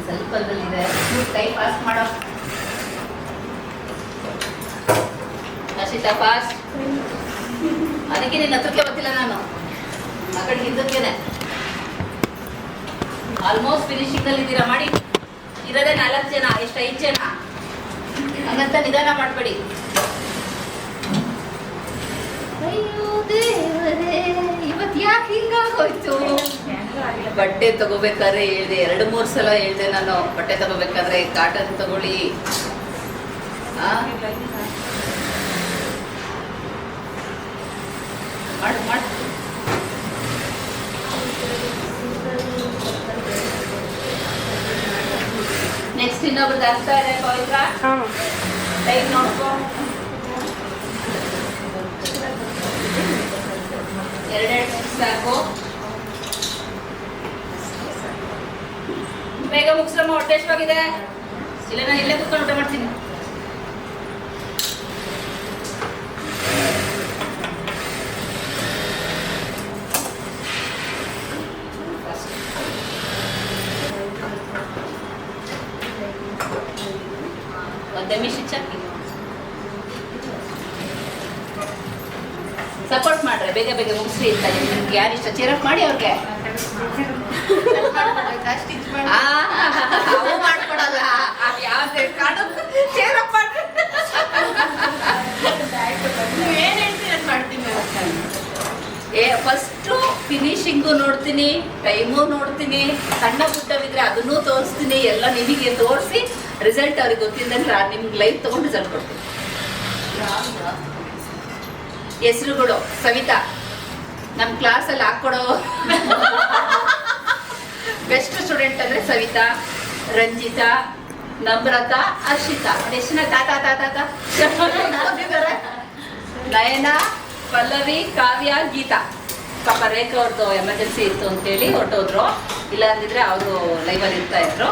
ಸ್ವಲ್ಪದಲ್ಲಿದೆ, ಟೈಮ್ ಪಾಸ್ ಮಾಡೋ. ಹರ್ಷಿತಾ ಫಾಸ್ಟ್. ಅದಕ್ಕೆ ನಿನ್ನ ಹತ್ರಕ್ಕೆ ಬರ್ತಿಲ್ಲ ನಾನು, ಆ ಕಡೆ ಹಿಂದಕ್ಕೇನೆ. ಆಲ್ಮೋಸ್ಟ್ ಫಿನಿಶಿಂಗ್ ಅಲ್ಲಿ ಇದ್ದೀರಾ. ಮಾಡಿ, ಇರೋದೇ 4 ಜನ, ಎಷ್ಟು 5 ಜನ, ಹಂಗಂತ ನಿಧಾನ ಮಾಡಬೇಡಿ. ಅಯ್ಯೋ ದೇವರೇ, ಇವತ್ತು ಯಾಕೆ ಹಿಂಗಾಗೋಯ್ತು. ಬಟ್ಟೆ ತಗೋಬೇಕಾದ್ರೆ ಹೇಳ್ದೆ, 2-3 ಸಲ ಹೇಳ್ದೆ ನಾನು. ಬಟ್ಟೆ ತಗೋಬೇಕಾದ್ರೆ ಕಾಟನ್ ತಗೊಳ್ಳಿ. ಮಾಡು. ನೆಕ್ಸ್ಟ್ ಇನ್ನೊಬ್ರದ್ದು ಅರ್ಥ ಇದೆ ಪವಿತ್ರ, ಟೈಮ್ ನೋಡ್ಕೊ. 2 ಸಾಕು. ಬೇಗ ಮುಗಿಸ್ರಮ್ಮ, ಹೊಟ್ಟೆ ಎಷ್ಟವಾಗಿದೆ. ಇಲ್ಲ ನಾನು ಇಲ್ಲೇ ಕುತ್ಕೊಂಡು ಊಟ ಮಾಡ್ತೀನಿ. ಒಂದೇ ಮಿಷಿನ್ ಚಾಕಿ ಸಪೋರ್ಟ್ ಮಾಡ್ರೆ ಬೇಗ ಬೇಗ ಮುಗಿಸ್ರಿ ಅಂತ. ನಿಮ್ಗೆ ಯಾರು ಇಷ್ಟ ಚೇರಪ್ ಮಾಡಿ ಅವ್ರಿಗೆ ಮಾಡ್ಕೊಡಲ್ಲ. ಯಾವ್ದೇ ಚೇರಪ್ ಮಾಡ್ರಿ. ಏನ್ ಹೇಳ್ತೀನಿ ಅದು ಮಾಡ್ತೀನಿ. ಫಸ್ಟು ಫಿನಿಶಿಂಗು ನೋಡ್ತೀನಿ, ಟೈಮು ನೋಡ್ತೀನಿ, ಸಣ್ಣ ಪುಟ್ಟವಿದ್ರೆ ಅದನ್ನೂ ತೋರಿಸ್ತೀನಿ. ಎಲ್ಲ ನಿಮಗೆ ತೋರಿಸಿ ರಿಸಲ್ಟ್ ಅವ್ರಿಗೆ ಗೊತ್ತಿದ್ದಂಗೆ ನಿಮ್ಗೆ ಲೈವ್ ತೊಗೊಂಡು ರಿಸಲ್ಟ್ ಕೊಡ್ತೀನಿ. ಹೆಸರುಗಳು ಸವಿತಾ, ನಮ್ಮ ಕ್ಲಾಸಲ್ಲಿ ಹಾಕ್ಕೊಡೋ ಬೆಸ್ಟ್ ಸ್ಟೂಡೆಂಟ್ ಅಂದರೆ ಸವಿತಾ, ರಂಜಿತಾ, ನಮ್ರತಾ, ಹರ್ಷಿತಾ. ಎಷ್ಟು ಜನ ತಾತ ನಯನ, ಪಲ್ಲವಿ, ಕಾವ್ಯ, ಗೀತಾ. ಪಾಪ ರೇಖಾ ಅವ್ರದ್ದು ಎಮರ್ಜೆನ್ಸಿ ಇತ್ತು ಅಂತೇಳಿ ಹೊರಟೋದ್ರು. ಇಲ್ಲ ಅಂದಿದ್ರೆ ಅವರು ಲೈವಲ್ಲಿ ಇರ್ತಾ ಇದ್ರು.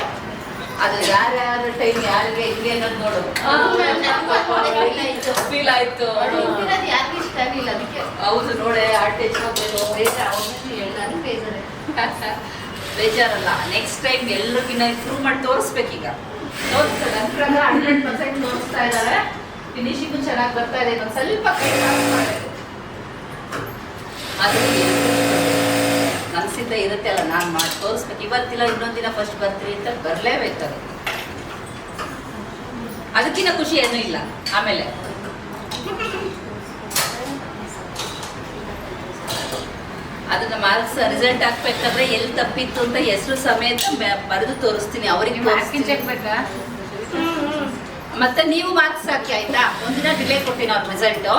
ಅದು ಯಾರ್ಯಾರ ಟೈಮ್ ಯಾರಿಗೆ ಹಿಂಗೆ ಅನ್ನೋದು ನೋಡು. ಫೀಲ್ ಆಯ್ತು. ಹೌದು ನೋಡೆ ಬೇಜಾರಲ್ಲ. ನೆಕ್ಸ್ಟ್ ಟೈಮ್ ಎಲ್ರಿಗಿನ್ನ ಇಂಪ್ರೂವ್ ಮಾಡಿ ತೋರಿಸ್ಬೇಕೀಗ. ತೋರಿಸ್ತಾರೆ 100% ತೋರಿಸ್ತಾ ಇದ್ದಾರೆ. ಫಿನಿಶಿಂಗು ಚೆನ್ನಾಗಿ ಬರ್ತಾ ಇದೆ. ಇನ್ನೊಂದು ಸ್ವಲ್ಪ ಕೈ ಮಾಡಬೇಕು. ಅದು ಮನಸ್ಸಿಂದ ಇರುತ್ತೆ ಅಲ್ಲ, ನಾನು ಮಾಡಿ ತೋರಿಸ್ಬೇಕು. ಇವತ್ತಿಲ್ಲ ಇನ್ನೊಂದು ದಿನ ಫಸ್ಟ್ ಬರ್ತೀರಿ ಅಂತ ಬರಲೇಬೇಕದು. ಅದಕ್ಕಿಂತ ಖುಷಿ ಏನೂ ಇಲ್ಲ. ಆಮೇಲೆ ಅದನ್ನ ಮಾರ್ಕ್ಸ್ ರಿಸಲ್ಟ್ ಹಾಕ್ಬೇಕಾದ್ರೆ ಎಲ್ಲಿ ತಪ್ಪಿತ್ತು ಅಂತ ಹೆಸರು ಸಮೇತ ಬರೆದು ತೋರಿಸ್ತೀನಿ ಅವ್ರಿಗೆ ಬೇಕಾ ಮತ್ತೆ ನೀವು ಮಾರ್ಕ್ಸ್ ಹಾಕಿ ಆಯ್ತಾ. ಒಂದಿನ ಡಿಲೇ ಕೊಡ್ತೀನಿ ಅವ್ರ ರಿಸಲ್ಟ್.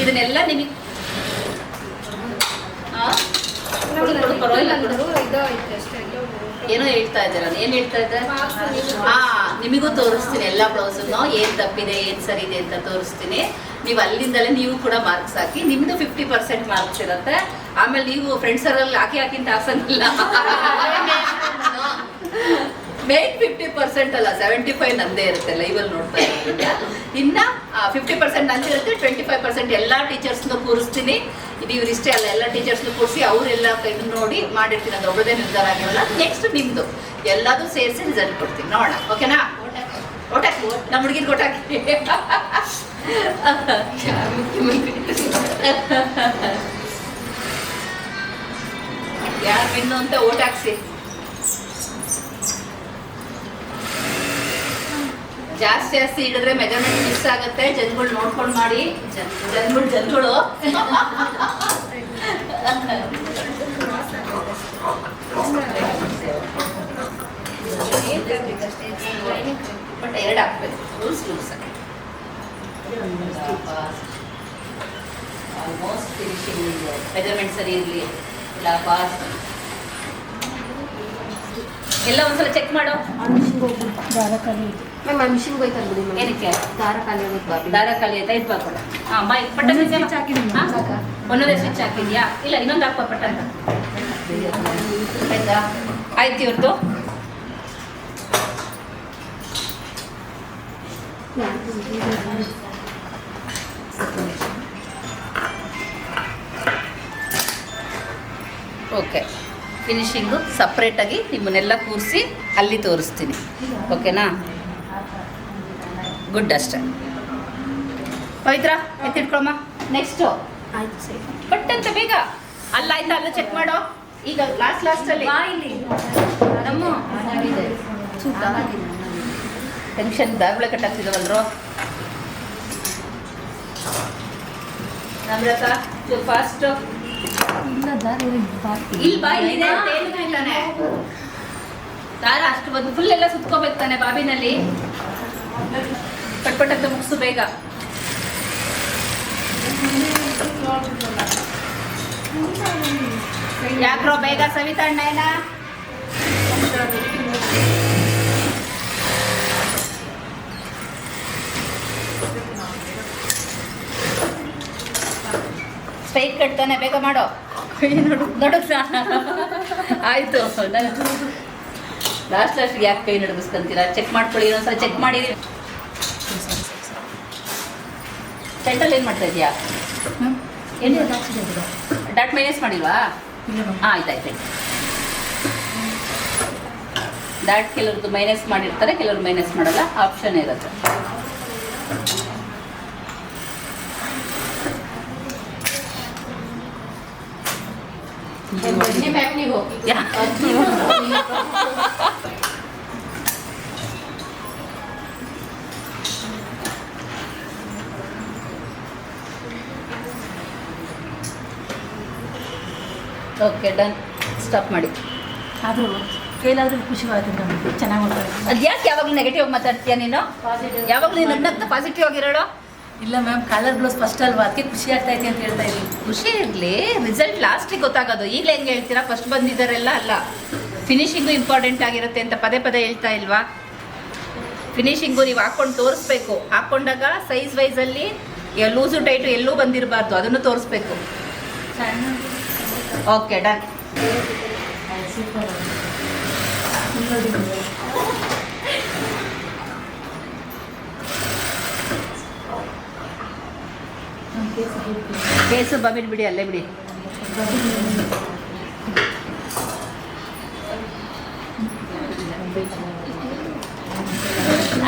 ಇದನ್ನೆಲ್ಲ ನಿಮಗೆ ಪರವಾಗಿಲ್ಲ. ಏನೋ ಹೇಳ್ತಾ ಇದ್ದೀರಾ, ಏನ್ ಹೇಳ್ತಾ ಇದ್ದಾರೆ? ನಿಮಗೂ ತೋರಿಸ್ತೀನಿ ಎಲ್ಲ ಬ್ಲೌಸನ್ನು ಏನ್ ತಪ್ಪಿದೆ ಏನ್ ಸರಿ ಇದೆ ಅಂತ ತೋರಿಸ್ತೀನಿ. ನೀವು ಅಲ್ಲಿಂದಲೇ ನೀವು ಕೂಡ ಮಾರ್ಕ್ಸ್ ಹಾಕಿ, ನಿಮ್ದು 50% ಮಾರ್ಕ್ಸ್ ಇರುತ್ತೆ. ಆಮೇಲೆ ನೀವು ಫ್ರೆಂಡ್ಸ್ ಅಲ್ಲಿ ಹಾಕಿಂತ ಹಾಸಂಗಿಲ್ಲ. ಮೇನ್ 50% ಅಲ್ಲ 75 ನಂದೇ ಇರುತ್ತೆ ಲೈವಲ್ಲಿ ನೋಡ್ತಾ ಇರೋದ್ರಿಂದ. ಇನ್ನ 50% ನಂದಿರುತ್ತೆ, 25% ಎಲ್ಲ ಟೀಚರ್ಸ್ನ ಕೂರಿಸ್ತೀನಿ. ಇದು ಇವ್ರಿಷ್ಟೇ ಅಲ್ಲ, ಎಲ್ಲ ಟೀಚರ್ಸ್ನ ಕೂರಿಸಿ ಅವರೆಲ್ಲ ಇದನ್ನ ನೋಡಿ ಮಾಡಿರ್ತೀನಿ. ಅದು ಒಬ್ಬರದೇ ನಿರ್ಧಾರ ಆಗಿರಲ್ಲ. ನೆಕ್ಸ್ಟ್ ನಿಮ್ದು ಎಲ್ಲದೂ ಸೇರಿಸಿ ರಿಸಲ್ಟ್ ಕೊಡ್ತೀನಿ, ನೋಡೋಣ. ಓಕೆನಾ? ಓಟಾಕಿ ನಮ್ಮ ಹುಡುಗಿನ ಓಟಾಕಿ. ಯಾರು ವಿನ್ನು ಅಂತ ಓಟ್ ಹಾಕ್ಸಿ. ಜಾಸ್ತಿ ಹಿಡಿದ್ರೆ ಮೆಜರ್ಮೆಂಟ್ ಮಿಕ್ಸ್ ಆಗುತ್ತೆ. ಜನಗಳು ನೋಡ್ಕೊಂಡು ಮಾಡಿ. ಜನಗಳು ಬಟ್ 2 ಹಾಕ್ಬೇಕು. Rules almost finishing. ಮೆಜರ್ಮೆಂಟ್ ಸರಿ ಇರಲಿ ಇಲ್ಲ ಪಾಸ್ ಎಲ್ಲ ಒಂದ್ಸಲ ಚೆಕ್ ಮಾಡೋ. ಮಿಷಿನ್ ಹೋಯ್ತಲ್ಲ ಬಿಡಿ. ಏನಕ್ಕೆ? ದಾರ ಖಾಲಿ ಆಗುತ್ತೆ ಬಾಬಿ. ದಾರ ಖಾಲಿ ಆಯ್ತಾ? ಇದು ಬಾಕೊಡ. ಪಟ್ಟಣ ಸ್ವಿಚ್ ಹಾಕಿದ್ದೀನಿ. ಒಂದೊಂದೇ ಸ್ವಿಚ್ ಹಾಕಿದ್ಯಾ? ಇಲ್ಲ ಇನ್ನೊಂದು ಹಾಕುವ ಪಟ್ಟಣ. ಆಯ್ತಾ? ಆಯ್ತು ಇವ್ರದ್ದು. ಓಕೆ, ಫಿನಿಶಿಂಗು ಸಪ್ರೇಟಾಗಿ ನಿಮ್ಮನ್ನೆಲ್ಲ ಕೂರಿಸಿ ಅಲ್ಲಿ ತೋರಿಸ್ತೀನಿ. ಓಕೆನಾ? ಗುಡ್. ಅಷ್ಟೇ. ಪವಿತ್ರ ಎತ್ತಿಟ್ಕೊಳಮ್ಮ. ನೆಕ್ಸ್ಟು ಆಯ್ತು ಸರಿ. ಬಟ್ ಅಂತ ಬೇಗ ಅಲ್ಲಾಯ್ತಾ? ಅಲ್ಲ ಚೆಕ್ ಮಾಡೋ. ಈಗ ಲಾಸ್ಟಲ್ಲಿ ನಮ್ಮ ಟೆನ್ಷನ್ ದಾರ್ಬಳೆ ಕಟ್ಟಾಗ್ತಿದವಲ್ರು. ನಮ್ರತ ಫಾಸ್ಟ್ ಇಲ್ಲಿ ಬಾ. ಇಲ್ಲಿದೆ ತಾನೆ ದಾರ. ಅಷ್ಟು ಬಂದು ಫುಲ್ ಎಲ್ಲ ಸುತ್ಕೋಬೇಕು ತಾನೆ ಬಾಬಿನಲ್ಲಿ. ಪಟ್ಪಟ್ ಅಂತ ಮುಗಿಸು ಬೇಗ. ಯಾಕ್ರೋ ಬೇಗ ಸವಿತಾ ಅಣ್ಣ. ಸ್ಟ್ರೈಟ್ ಕಟ್ತಾನೆ, ಬೇಗ ಮಾಡೋ. ನೋಡು ಆಯ್ತು. ಲಾಸ್ಟ್ ಯಾಕೆ ಕೈ ನಡಗಿಸ್ಕೊಂತೀರಾ? ಚೆಕ್ ಮಾಡ್ಕೊಳ್ಳಿ, ಇನ್ನೊಂದ್ಸಲ ಚೆಕ್ ಮಾಡಿರಿ. ಸೆಂಟ್ರಲ್ಲಿ ಏನು ಮಾಡ್ತಾ ಇದೆಯಾ? ಏನು ಡಾಟ್ ಮೈನಸ್ ಮಾಡಿಲ್ವಾ? ಆಯ್ತಾಯ್ತು. ಡಾಟ್ ಕೆಲವ್ರದ್ದು ಮೈನಸ್ ಮಾಡಿರ್ತಾರೆ, ಕೆಲವ್ರು ಮೈನಸ್ ಮಾಡಲ್ಲ. ಆಪ್ಷನ್ ಇರುತ್ತೆ. Okay, done. ಸ್ಟಾಪ್ ಮಾಡಿ. ಆದರೂ ಫೇಲ್ ಆದರೂ ಖುಷಿವಾಗುತ್ತೆ ನಮಗೆ. ಚೆನ್ನಾಗಿ ಮಾಡ್ತಾರೆ. ಅದು ಯಾಕೆ ಯಾವಾಗಲೂ ನೆಗೆಟಿವ್ ಮಾತಾಡ್ತೀಯ ನೀನು? ಯಾವಾಗಲೂ ನೀನು ನನ್ನಂತ ಪಾಸಿಟಿವ್ ಆಗಿರೋಳು. ಇಲ್ಲ ಮ್ಯಾಮ್, ಕಲರ್ ಬ್ಲೌಸ್ ಫಸ್ಟ್ ಅಲ್ವಾ, ಅದಕ್ಕೆ ಖುಷಿ ಆಗ್ತಾ ಐತೆ ಅಂತ ಹೇಳ್ತಾ ಇದ್ದೀನಿ. ಖುಷಿ ಇರಲಿ, ರಿಸಲ್ಟ್ ಲಾಸ್ಟಿಗೆ ಗೊತ್ತಾಗೋದು. ಈಗಲೇ ಹೆಂಗೆ ಹೇಳ್ತೀರಾ? ಫಸ್ಟ್ ಬಂದಿದ್ದಾರೆಲ್ಲ ಅಲ್ಲ. ಫಿನಿಶಿಂಗು ಇಂಪಾರ್ಟೆಂಟ್ ಆಗಿರುತ್ತೆ ಅಂತ ಪದೇ ಪದೇ ಹೇಳ್ತಾ ಇಲ್ವಾ? ಫಿನಿಶಿಂಗು ನೀವು ಹಾಕ್ಕೊಂಡು ತೋರಿಸ್ಬೇಕು. ಹಾಕ್ಕೊಂಡಾಗ ಸೈಜ್ ವೈಸಲ್ಲಿ ಲೂಸು ಟೈಟು ಎಲ್ಲೂ ಬಂದಿರಬಾರ್ದು, ಅದನ್ನು ತೋರಿಸ್ಬೇಕು. Okay, done. ಸೂಪರ್. ಕೇಸು ಬಾಬಿನ ಬಿಡಿ, ಅಲ್ಲೇ ಬಿಡಿ.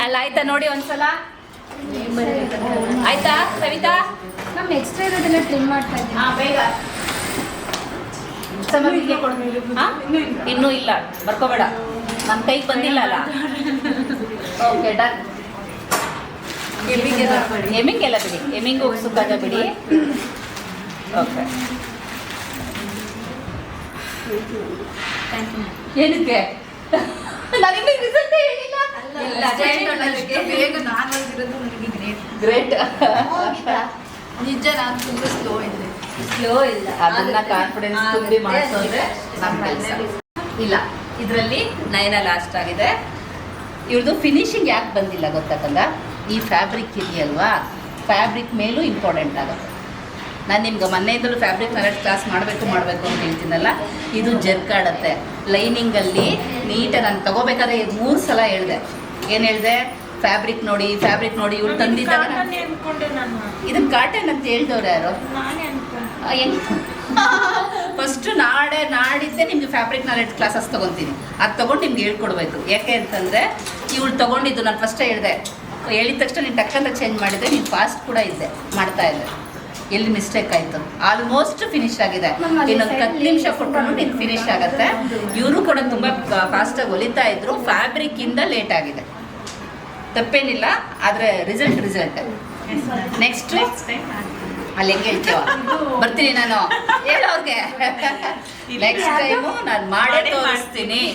ಅಲ್ಲ ಆಯ್ತಾ? ನೋಡಿ ಒಂದ್ಸಲ. ಆಯ್ತಾ ಸವಿತಾ? ಮ್ಯಾಮ್ ಎಕ್ಸ್ಟ್ರಾ ಇರೋದೆಲ್ಲ ಟ್ರಿಮ್ ಮಾಡ್ತಾ ಇದ್ದೀನಿ. ಬೇಗ ಇನ್ನೂ ಇಲ್ಲ, ಬರ್ಕೋಬೇಡ. ನನ್ನ ಕೈಗೆ ಬಂದಿಲ್ಲ ಅಲ್ಲ. Okay, done. ಎಮ್ಮಿಂಗ್ ಎಲ್ಲ ಬಿಡಿ, ಎಮ್ಮಿಂಗು ಸುಕ್ಕಾಗ ಬಿಡಿ. ಓಕೆ, ಥ್ಯಾಂಕ್ ಯು ಏನಕ್ಕೆ ನನಗೆ ರಿಸಲ್ಟ್ ಹೇಳಿಲ್ಲ ಇಲ್ಲ ಬೇಗ ನಾರ್ಮಲ್ ಇರೋದು ನನಗೆ ಗ್ರೇಟ್ ಗ್ರೇಟ್ ನಿಜ ನಾನು ತುಂಬ ಸ್ಲೋ ಇದ್ದೆ ಸ್ಲೋ ಇಲ್ಲ ಅದನ್ನ ಕಾನ್ಫಿಡೆನ್ಸ್ ತುಂಬಿ ಮಾಡಿಸೋದ್ರೆ ನಮ್ಮ ಕೆಲಸ ಇಲ್ಲ. ಇದರಲ್ಲಿ ನಯನ ಲಾಸ್ಟ್ ಆಗಿದೆ. ಇವ್ರದ್ದು ಫಿನಿಶಿಂಗ್ ಯಾಕೆ ಬಂದಿಲ್ಲ ಗೊತ್ತಾಗಲ್ಲ, ಈ ಫ್ಯಾಬ್ರಿಕ್ ಇದೆಯಲ್ವಾ, ಫ್ಯಾಬ್ರಿಕ್ ಮೇಲೂ ಇಂಪಾರ್ಟೆಂಟ್ ಆಗುತ್ತೆ. ನಾನು ನಿಮ್ಗೆ ಮೊನ್ನೆಯಿಂದಲೂ ಫ್ಯಾಬ್ರಿಕ್ ನಾಲೆಡ್ಜ್ ಕ್ಲಾಸ್ ಮಾಡಬೇಕು ಅಂತ ಹೇಳ್ತೀನಲ್ಲ, ಇದು ಜರ್ಕಾಡತ್ತೆ ಲೈನಿಂಗಲ್ಲಿ ನೀಟಾಗಿ. ನಾನು ತಗೋಬೇಕಾದ್ರೆ 3 ಸಲ ಹೇಳಿದೆ. ಏನು ಹೇಳಿದೆ? ಫ್ಯಾಬ್ರಿಕ್ ನೋಡಿ ಇವ್ರು ತಂದಿದ್ದಾಗ ಇದನ್ನ ಕಾಟನ್ ಅಂತ ಹೇಳ್ದವ್ರು ಯಾರು? ಫಸ್ಟ್ ನಾಡಿದ್ದೆ ನಿಮ್ಗೆ ಫ್ಯಾಬ್ರಿಕ್ ನಾಲೆಡ್ಜ್ ಕ್ಲಾಸಸ್ ತೊಗೊತೀನಿ. ಅದು ತೊಗೊಂಡು ನಿಮ್ಗೆ ಹೇಳ್ಕೊಡ್ಬೇಕು. ಯಾಕೆ ಅಂತಂದರೆ ಇವಳು ತೊಗೊಂಡಿದ್ದು ನಾನು ಫಸ್ಟೇ ಹೇಳಿದ ತಕ್ಷಣ ನೀನು ಟಕ್ಕಂತ ಚೇಂಜ್ ಮಾಡಿದೆ. ನೀನು ಫಾಸ್ಟ್ ಕೂಡ ಮಾಡ್ತಾ ಇದ್ದೆ. ಎಲ್ಲಿ ಮಿಸ್ಟೇಕ್ ಆಯಿತು? ಆಲ್ಮೋಸ್ಟ್ ಫಿನಿಶ್ ಆಗಿದೆ. ಇನ್ನೊಂದು 10 ನಿಮಿಷ ಕೊಟ್ಟರು ನೀನು ಫಿನಿಶ್ ಆಗುತ್ತೆ. ಇವರು ಕೂಡ ತುಂಬ ಫಾಸ್ಟಾಗಿ ಹೊಲಿತಾ ಇದ್ರು. ಫ್ಯಾಬ್ರಿಕ್ಕಿಂದ ಲೇಟ್ ಆಗಿದೆ, ತಪ್ಪೇನಿಲ್ಲ. ಆದರೆ ರಿಸಲ್ಟ್ ನೆಕ್ಸ್ಟ್ ಅಲ್ಲಿ ಹೆಂಗೆ ಹೇಳ್ತೀವ ಬರ್ತೀನಿ ನಾನು ಹೇಳೋರ್ಗೆ. ನೆಕ್ಸ್ಟ್ ಟೈಮು ನಾನು ಮಾಡೇ ತೋರಿಸ್ತೀನಿ.